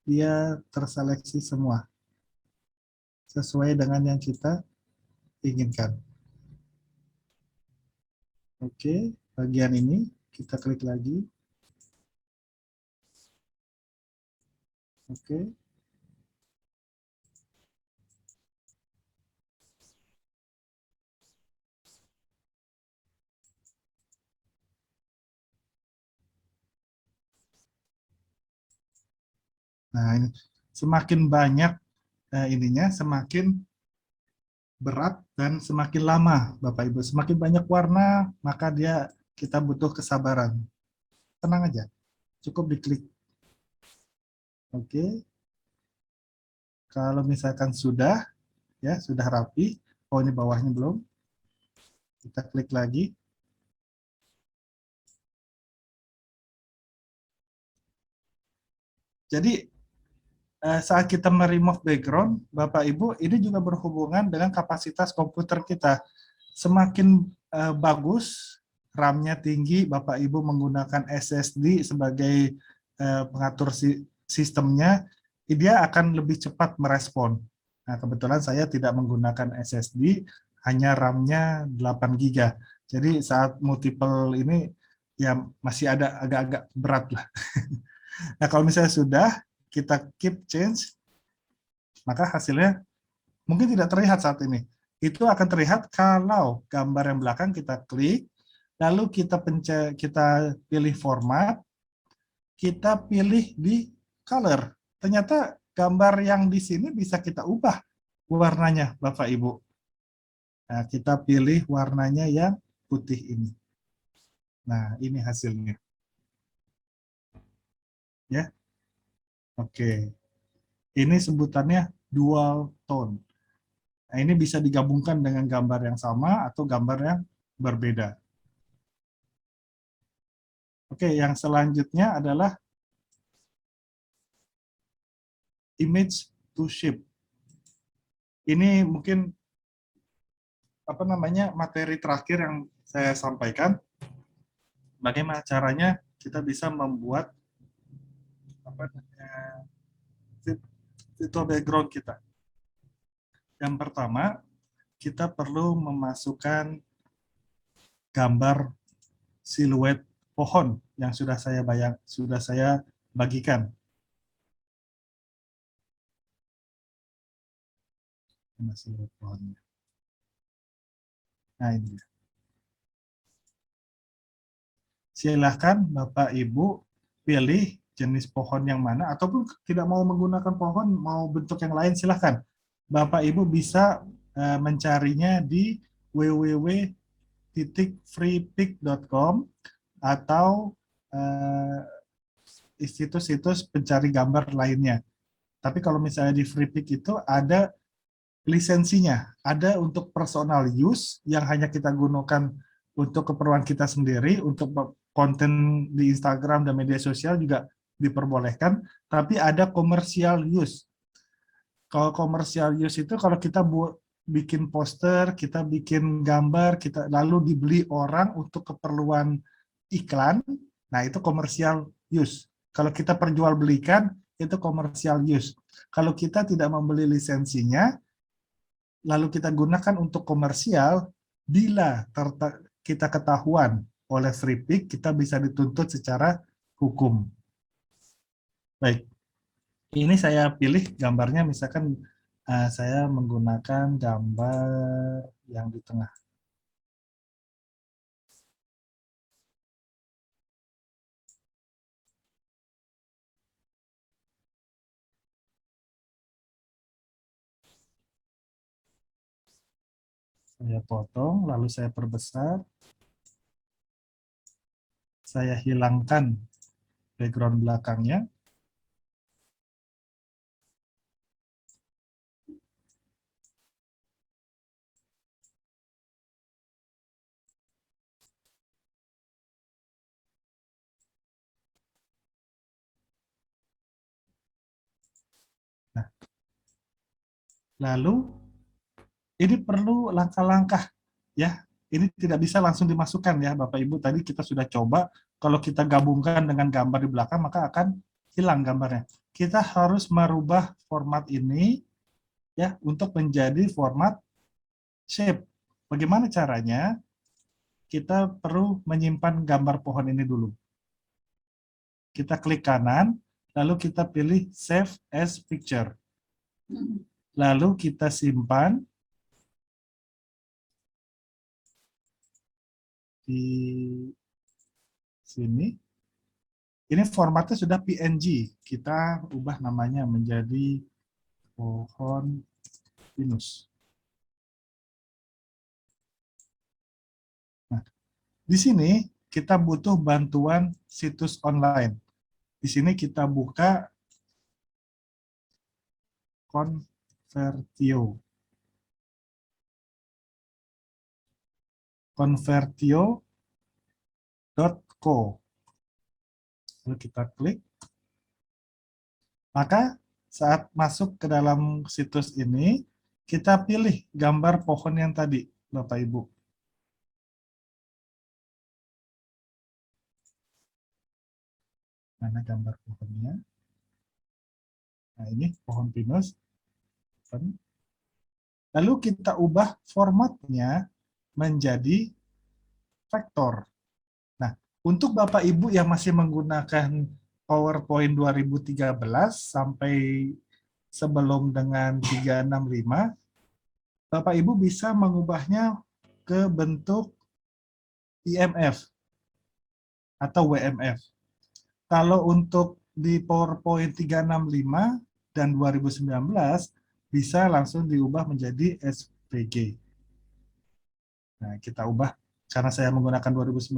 dia terseleksi semua sesuai dengan yang kita inginkan. Oke, bagian ini kita klik lagi. Oke. Nah, ini semakin banyak ininya, semakin berat dan semakin lama, Bapak Ibu. Semakin banyak warna, maka kita butuh kesabaran. Tenang aja, cukup diklik. Oke. Kalau misalkan sudah, ya sudah rapi. Oh, ini bawahnya belum. Kita klik lagi. Jadi saat kita meremove background, Bapak Ibu, ini juga berhubungan dengan kapasitas komputer kita. Semakin bagus, RAM-nya tinggi, Bapak Ibu menggunakan SSD sebagai pengatur sistemnya, dia akan lebih cepat merespon. Nah, kebetulan saya tidak menggunakan SSD, hanya RAM-nya 8 GB. Jadi saat multiple ini ya masih ada agak-agak berat lah. Nah, kalau misalnya sudah, kita keep change, maka hasilnya mungkin tidak terlihat saat ini. Itu akan terlihat kalau gambar yang belakang kita klik, lalu kita pilih format, kita pilih di color. Ternyata gambar yang di sini bisa kita ubah warnanya, Bapak Ibu. Nah, kita pilih warnanya yang putih ini. Nah, ini hasilnya. Ya. Oke, ini sebutannya dual tone. Nah, ini bisa digabungkan dengan gambar yang sama atau gambar yang berbeda. Oke, yang selanjutnya adalah image to shape. Ini mungkin materi terakhir yang saya sampaikan. Bagaimana caranya kita bisa membuat virtual background kita. Yang pertama, kita perlu memasukkan gambar siluet pohon yang sudah saya bagikan. Mana siluet pohonnya? Nah, ini. Silakan Bapak Ibu pilih jenis pohon yang mana, ataupun tidak mau menggunakan pohon, mau bentuk yang lain, silahkan. Bapak Ibu bisa mencarinya di www.freepik.com atau situs-situs pencari gambar lainnya. Tapi kalau misalnya di Freepik itu ada lisensinya, ada untuk personal use yang hanya kita gunakan untuk keperluan kita sendiri, untuk konten di Instagram dan media sosial juga diperbolehkan, tapi ada commercial use. Kalau commercial use itu kalau kita bikin poster, kita bikin gambar, kita lalu dibeli orang untuk keperluan iklan, nah itu commercial use. Kalau kita perjualbelikan, itu commercial use. Kalau kita tidak membeli lisensinya, lalu kita gunakan untuk komersial, bila kita ketahuan oleh Freepik, kita bisa dituntut secara hukum. Baik, ini saya pilih gambarnya, misalkan saya menggunakan gambar yang di tengah. Saya potong, lalu saya perbesar. Saya hilangkan background belakangnya. Nah, lalu ini perlu langkah-langkah, ya. Ini tidak bisa langsung dimasukkan ya, Bapak Ibu. Tadi kita sudah coba, kalau kita gabungkan dengan gambar di belakang, maka akan hilang gambarnya. kita harus merubah format ini ya untuk menjadi format shape. Bagaimana caranya? Kita perlu menyimpan gambar pohon ini dulu. Kita klik kanan, lalu kita pilih Save as Picture. Lalu kita simpan di sini. Ini formatnya sudah PNG. Kita ubah namanya menjadi pohon pinus. Nah, di sini kita butuh bantuan situs online. Di sini kita buka Convertio. Convertio.co. Lalu kita klik. Maka saat masuk ke dalam situs ini, kita pilih gambar pohon yang tadi, Bapak Ibu. Mana gambar pohonnya? Nah, ini pohon pinus. Lalu kita ubah formatnya menjadi vektor. Nah, untuk Bapak Ibu yang masih menggunakan PowerPoint 2013 sampai sebelum dengan 365, Bapak Ibu bisa mengubahnya ke bentuk IMF atau WMF. Kalau untuk di PowerPoint 365 dan 2019 bisa langsung diubah menjadi SVG. Nah, kita ubah karena saya menggunakan 2019,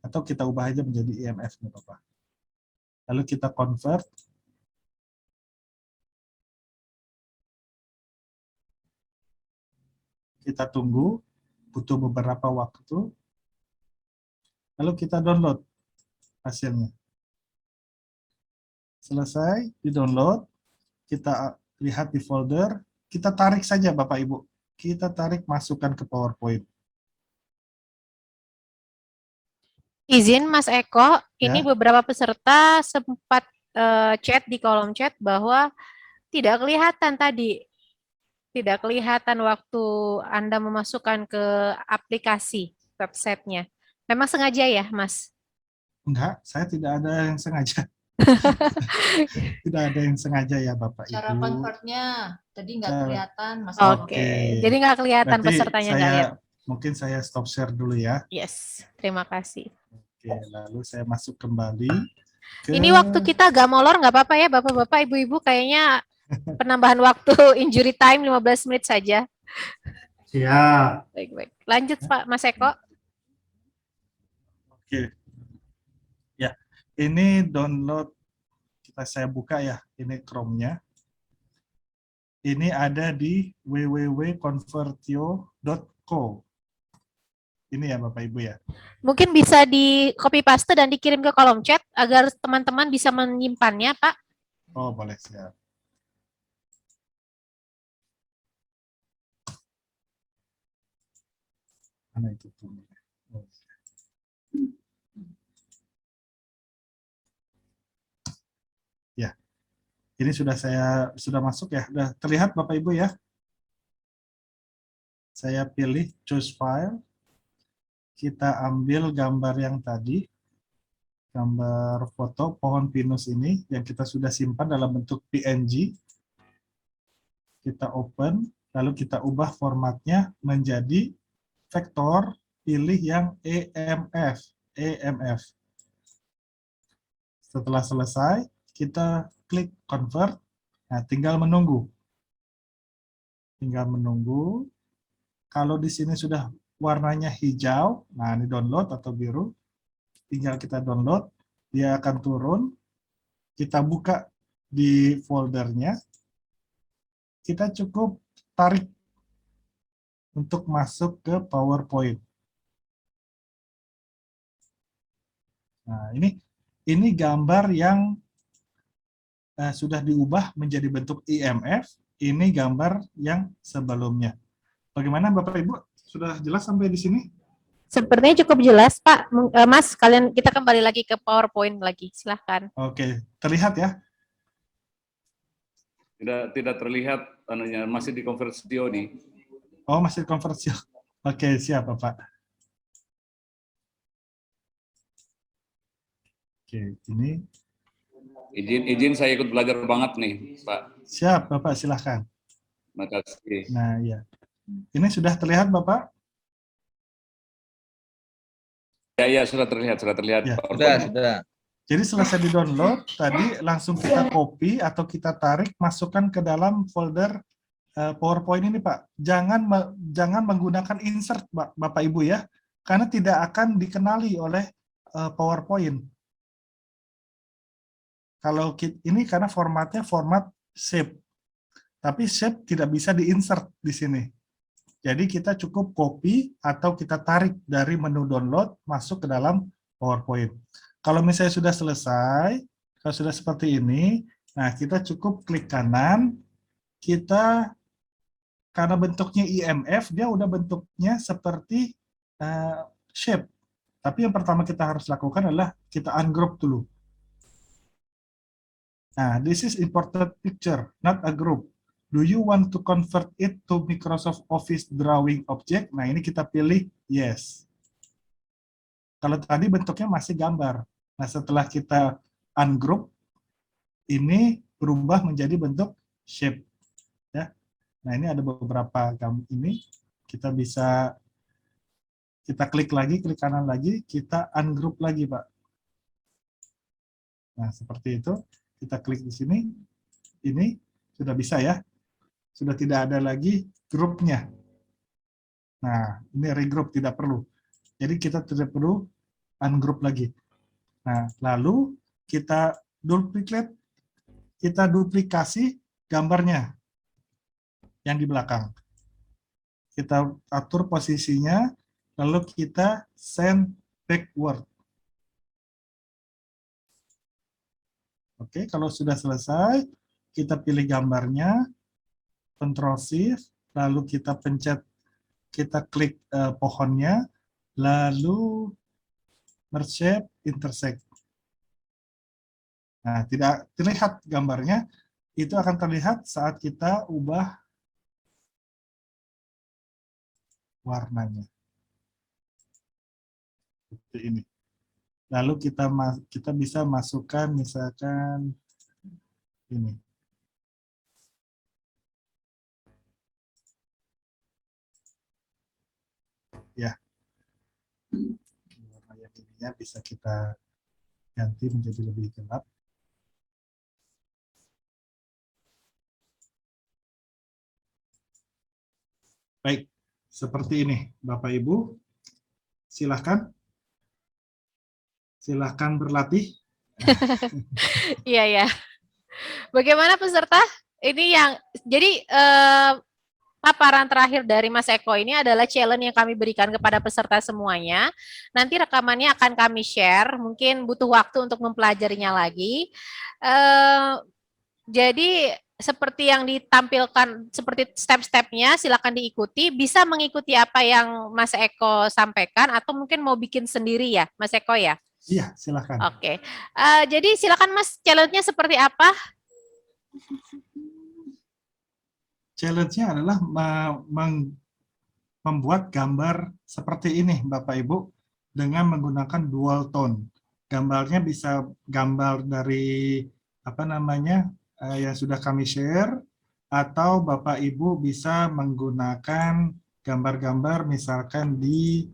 atau kita ubah aja menjadi IMF, nggak apa-apa. Lalu kita convert. Kita tunggu, butuh beberapa waktu. Lalu kita download hasilnya. Selesai, di-download. Kita lihat di folder, kita tarik saja Bapak Ibu. Kita tarik, masukkan ke PowerPoint. Izin Mas Eko, Ya. ini beberapa peserta sempat chat di kolom chat bahwa tidak kelihatan tadi. Tidak kelihatan waktu Anda memasukkan ke aplikasi websitenya. Memang sengaja ya, Mas? Enggak, saya tidak ada yang sengaja. Tidak ada yang sengaja ya Bapak Ibu. Cara convertnya tadi nggak Cara- kelihatan, Mas. Oke, jadi nggak kelihatan Berarti pesertanya nggak lihat. mungkin saya stop share dulu ya. Yes, terima kasih. Oke, lalu saya masuk kembali. Ini waktu kita agak molor, nggak apa-apa ya Bapak-Bapak, Ibu-Ibu, kayaknya penambahan waktu injury time 15 menit saja. Siap. Baik-baik. Lanjut Pak Mas Eko. Oke. Ya, ini download, saya buka ya, ini Chrome-nya. Ini ada di www.convertio.co. Ini ya Bapak Ibu ya. Mungkin bisa di copy paste dan dikirim ke kolom chat agar teman-teman bisa menyimpannya, Pak. Oh, boleh, siap. Mana itu tuh? Oh. Ya. Ini sudah masuk ya. Sudah terlihat Bapak Ibu ya. Saya pilih choose file. Kita ambil gambar yang tadi. Gambar foto pohon pinus ini yang kita sudah simpan dalam bentuk PNG. Kita open, lalu kita ubah formatnya menjadi vektor, pilih yang EMF. Setelah selesai, kita klik convert. Nah, tinggal menunggu. Tinggal menunggu. Kalau di sini sudah warnanya hijau, nah ini download atau biru, tinggal kita download, dia akan turun, kita buka di foldernya, kita cukup tarik untuk masuk ke PowerPoint. Nah, ini gambar yang sudah diubah menjadi bentuk IMF, ini gambar yang sebelumnya. Bagaimana Bapak Ibu? Sudah jelas sampai di sini? Sepertinya cukup jelas, Pak. Mas, kita kembali lagi ke PowerPoint lagi. Silahkan. Oke, terlihat ya. Tidak terlihat anunya, masih di konversio nih. Oh, masih konversi. Oke, siap Bapak. Oke, ini Izin saya ikut belajar banget nih, Pak. siap Bapak, silahkan. Terima kasih. Nah, ya. Ini sudah terlihat Bapak? Ya, sudah terlihat Ya. PowerPoint-nya. Sudah. Jadi selesai di-download, tadi langsung kita copy atau kita tarik, masukkan ke dalam folder PowerPoint ini, Pak. Jangan menggunakan insert, Bapak Ibu ya, karena tidak akan dikenali oleh PowerPoint. Kalau ini karena formatnya format shape, tapi shape tidak bisa di-insert di sini. Jadi kita cukup copy atau kita tarik dari menu download masuk ke dalam PowerPoint. Kalau misalnya sudah selesai, kalau sudah seperti ini, nah kita cukup klik kanan, kita karena bentuknya IMF, dia udah bentuknya seperti shape. Tapi yang pertama kita harus lakukan adalah kita ungroup dulu. Nah, this is imported picture, not a group. Do you want to convert it to Microsoft Office Drawing Object? Nah, ini kita pilih yes. Kalau tadi bentuknya masih gambar. Nah, setelah kita ungroup, ini berubah menjadi bentuk shape. Ya. Nah, ini ada beberapa ini. Kita bisa, kita klik lagi, klik kanan lagi, kita ungroup lagi, Pak. Nah, seperti itu. Kita klik di sini. Ini sudah bisa ya. Sudah tidak ada lagi grupnya. Nah, ini regroup, tidak perlu. Jadi kita tidak perlu ungroup lagi. Nah, lalu kita duplikasi gambarnya yang di belakang. Kita atur posisinya, lalu kita send backward. Oke, kalau sudah selesai, kita pilih gambarnya, Ctrl Shift, lalu kita pencet, kita klik pohonnya, lalu merge shape, intersect. Nah, tidak terlihat gambarnya, itu akan terlihat saat kita ubah warnanya. Seperti ini. Lalu kita bisa masukkan misalkan ini. Ya. Warna yang ininya bisa kita ganti menjadi lebih gelap. Baik, seperti ini Bapak Ibu. Silahkan berlatih. Iya, ya. Bagaimana peserta? Ini yang jadi paparan terakhir dari Mas Eko ini adalah challenge yang kami berikan kepada peserta semuanya. Nanti rekamannya akan kami share. Mungkin butuh waktu untuk mempelajarinya lagi. Jadi seperti yang ditampilkan, seperti step-stepnya, silakan diikuti. Bisa mengikuti apa yang Mas Eko sampaikan, atau mungkin mau bikin sendiri ya, Mas Eko ya? Iya, silakan. Oke. Jadi silakan Mas, challenge-nya seperti apa? Challenge-nya adalah membuat gambar seperti ini, Bapak Ibu, dengan menggunakan dual tone. Gambarnya bisa gambar dari yang sudah kami share, atau Bapak Ibu bisa menggunakan gambar-gambar misalkan di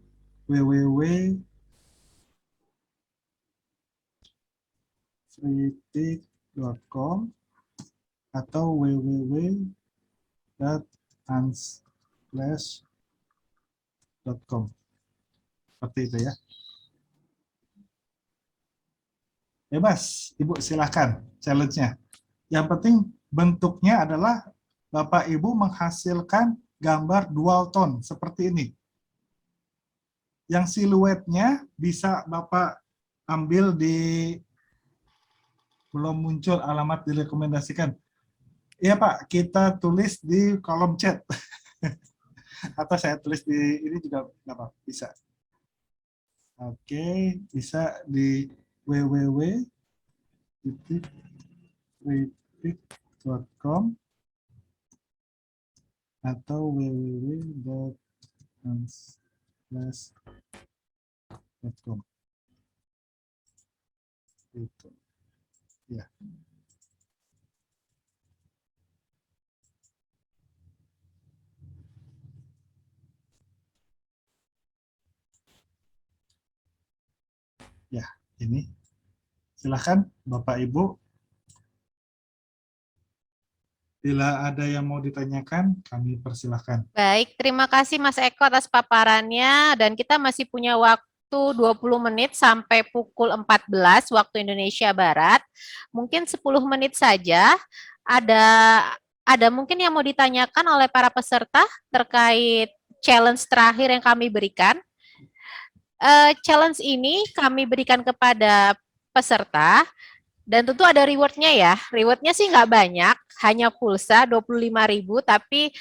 www.freepik.com atau www.unsplash.com. Seperti itu ya. Bebas, Ibu silahkan challenge-nya. Yang penting bentuknya adalah Bapak Ibu menghasilkan gambar dual tone seperti ini. Yang siluetnya bisa Bapak ambil di, belum muncul alamat direkomendasikan. Iya Pak, kita tulis di kolom chat. Atau saya tulis di ini juga nggak apa, bisa. Oke, bisa di www.freepik.com. www.hansles.com atau www.hansles.com. Itu. Ya. Ya, ini. Silakan Bapak Ibu. Bila ada yang mau ditanyakan, kami persilahkan. Baik, terima kasih Mas Eko atas paparannya dan kita masih punya waktu 20 menit sampai pukul 14 waktu Indonesia Barat. Mungkin 10 menit saja. Ada mungkin yang mau ditanyakan oleh para peserta terkait challenge terakhir yang kami berikan. Challenge ini kami berikan kepada peserta dan tentu ada rewardnya ya. Rewardnya sih nggak banyak, hanya pulsa 25.000, tapi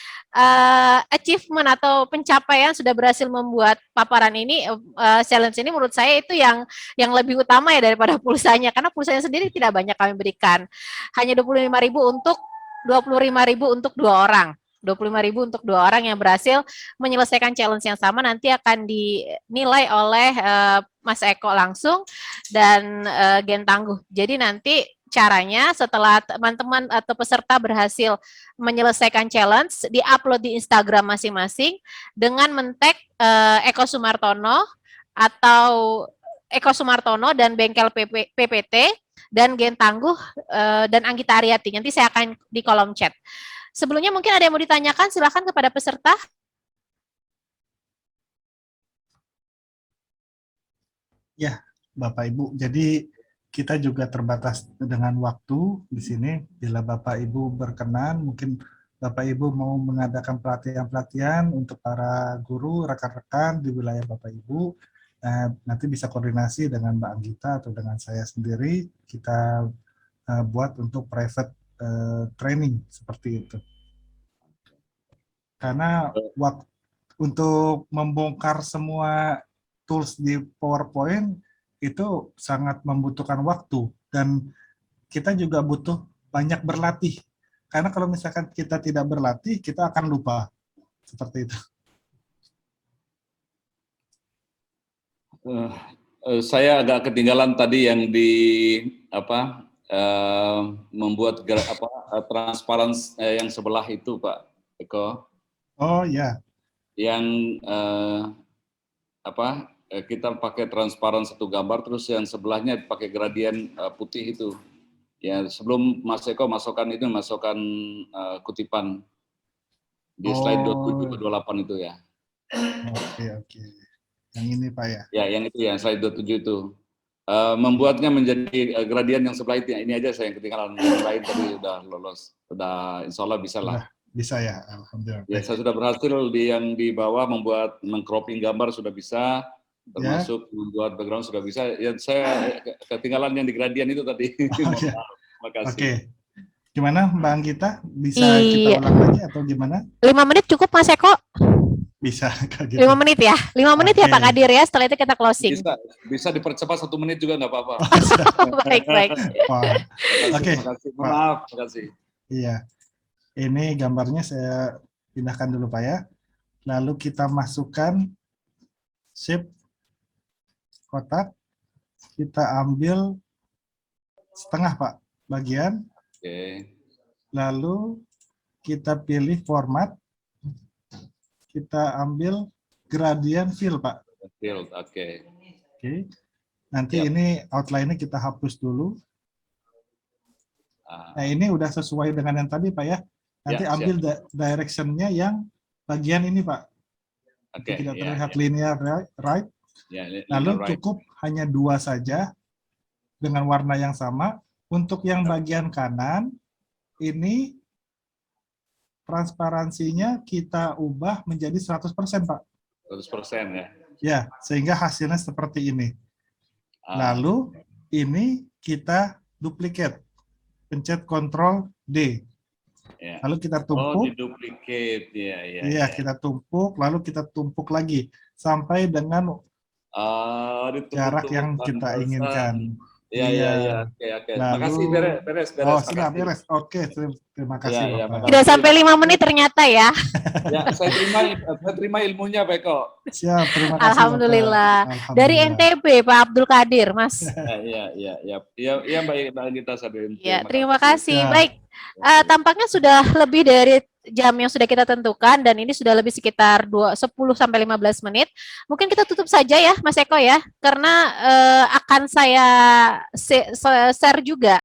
achievement atau pencapaian sudah berhasil membuat paparan ini, challenge ini menurut saya itu yang lebih utama ya daripada pulsanya, karena pulsanya sendiri tidak banyak kami berikan. Hanya 25.000 untuk 25.000 untuk 2 orang. 25.000 untuk 2 orang yang berhasil menyelesaikan challenge yang sama nanti akan dinilai oleh Mas Eko langsung dan Gen Tangguh. Jadi nanti caranya setelah teman-teman atau peserta berhasil menyelesaikan challenge, di-upload di Instagram masing-masing dengan men-tag Eko Sumartono atau Eko Sumartono dan Bengkel PPT dan Gen Tangguh dan Anggita Aryati. Nanti saya akan di kolom chat. Sebelumnya mungkin ada yang mau ditanyakan, silakan kepada peserta. Ya, Bapak Ibu. Jadi kita juga terbatas dengan waktu di sini. Bila Bapak Ibu berkenan, mungkin Bapak Ibu mau mengadakan pelatihan-pelatihan untuk para guru, rekan-rekan di wilayah Bapak Ibu. Nanti bisa koordinasi dengan Mbak Anggita atau dengan saya sendiri. Kita buat untuk private training seperti itu. Karena untuk membongkar semua tools di PowerPoint itu sangat membutuhkan waktu dan kita juga butuh banyak berlatih. Karena kalau misalkan kita tidak berlatih, kita akan lupa. Seperti itu. Saya agak ketinggalan tadi yang di membuat transparansi yang sebelah itu, Pak Eko. Oh ya. Yang kita pakai transparan satu gambar, terus yang sebelahnya pakai gradien putih itu. Ya, sebelum Mas Eko masukkan kutipan di slide 27 ke 28 itu ya. Oke. Yang ini Pak ya? Ya, yang itu ya, slide 27 itu. Membuatnya menjadi gradien yang sebelah itu. Ini aja saya yang ketinggalan, yang lain tadi udah lolos. Udah insya Allah bisa lah. Bisa ya, alhamdulillah. Ya, saya sudah berhasil yang di bawah membuat meng-cropping gambar sudah bisa, termasuk membuat background sudah bisa. Yang saya ketinggalan yang di gradien itu tadi. Terima kasih. Oke. Gimana Mbak Anggita? Bisa kita ulang lagi atau gimana? 5 menit cukup Mas Eko? Bisa. Gitu. 5 menit ya? 5 menit ya Pak Kadir ya, setelah itu kita closing. Bisa dipercepat 1 menit juga nggak apa-apa. Baik. Oke. Maaf, terima kasih. Iya. Ini gambarnya saya pindahkan dulu Pak ya. Lalu kita masukkan shape kotak. Kita ambil setengah Pak bagian. Oke. Lalu kita pilih format. Kita ambil gradient fill Pak. Fill, oke. Oke. Nanti ini outline-nya kita hapus dulu. Nah ini udah sesuai dengan yang tadi Pak ya. Nanti ambil direction-nya yang bagian ini Pak. Tidak terlihat linear right. Lalu cukup hanya 2 saja dengan warna yang sama. Untuk yang bagian kanan ini transparansinya kita ubah menjadi 100% Pak. 100% ya. Ya, sehingga hasilnya seperti ini. Lalu ini kita duplicate. Pencet Ctrl D. Ya. Lalu kita tumpuk. Oh, duplicate. Iya, kita tumpuk, lalu kita tumpuk lagi sampai dengan jarak yang kita inginkan. Iya. Oke. Makasih, beres. Oh, sudah makasih. beres. Oke, terima kasih Ya, Bapak. makasih. Tidak sampai 5 menit ternyata ya. Ya, saya terima ilmunya, Pak Eko. Siap, terima kasih. Alhamdulillah. Bapak. Dari Alhamdulillah. NTB Pak Abdul Kadir, Mas. Iya, Mbak Anita Sadin. Ya, terima kasih. Ya. Baik, tampaknya sudah lebih dari jam yang sudah kita tentukan dan ini sudah lebih sekitar 10 sampai 15 menit. Mungkin kita tutup saja ya, Mas Eko ya, karena akan saya share juga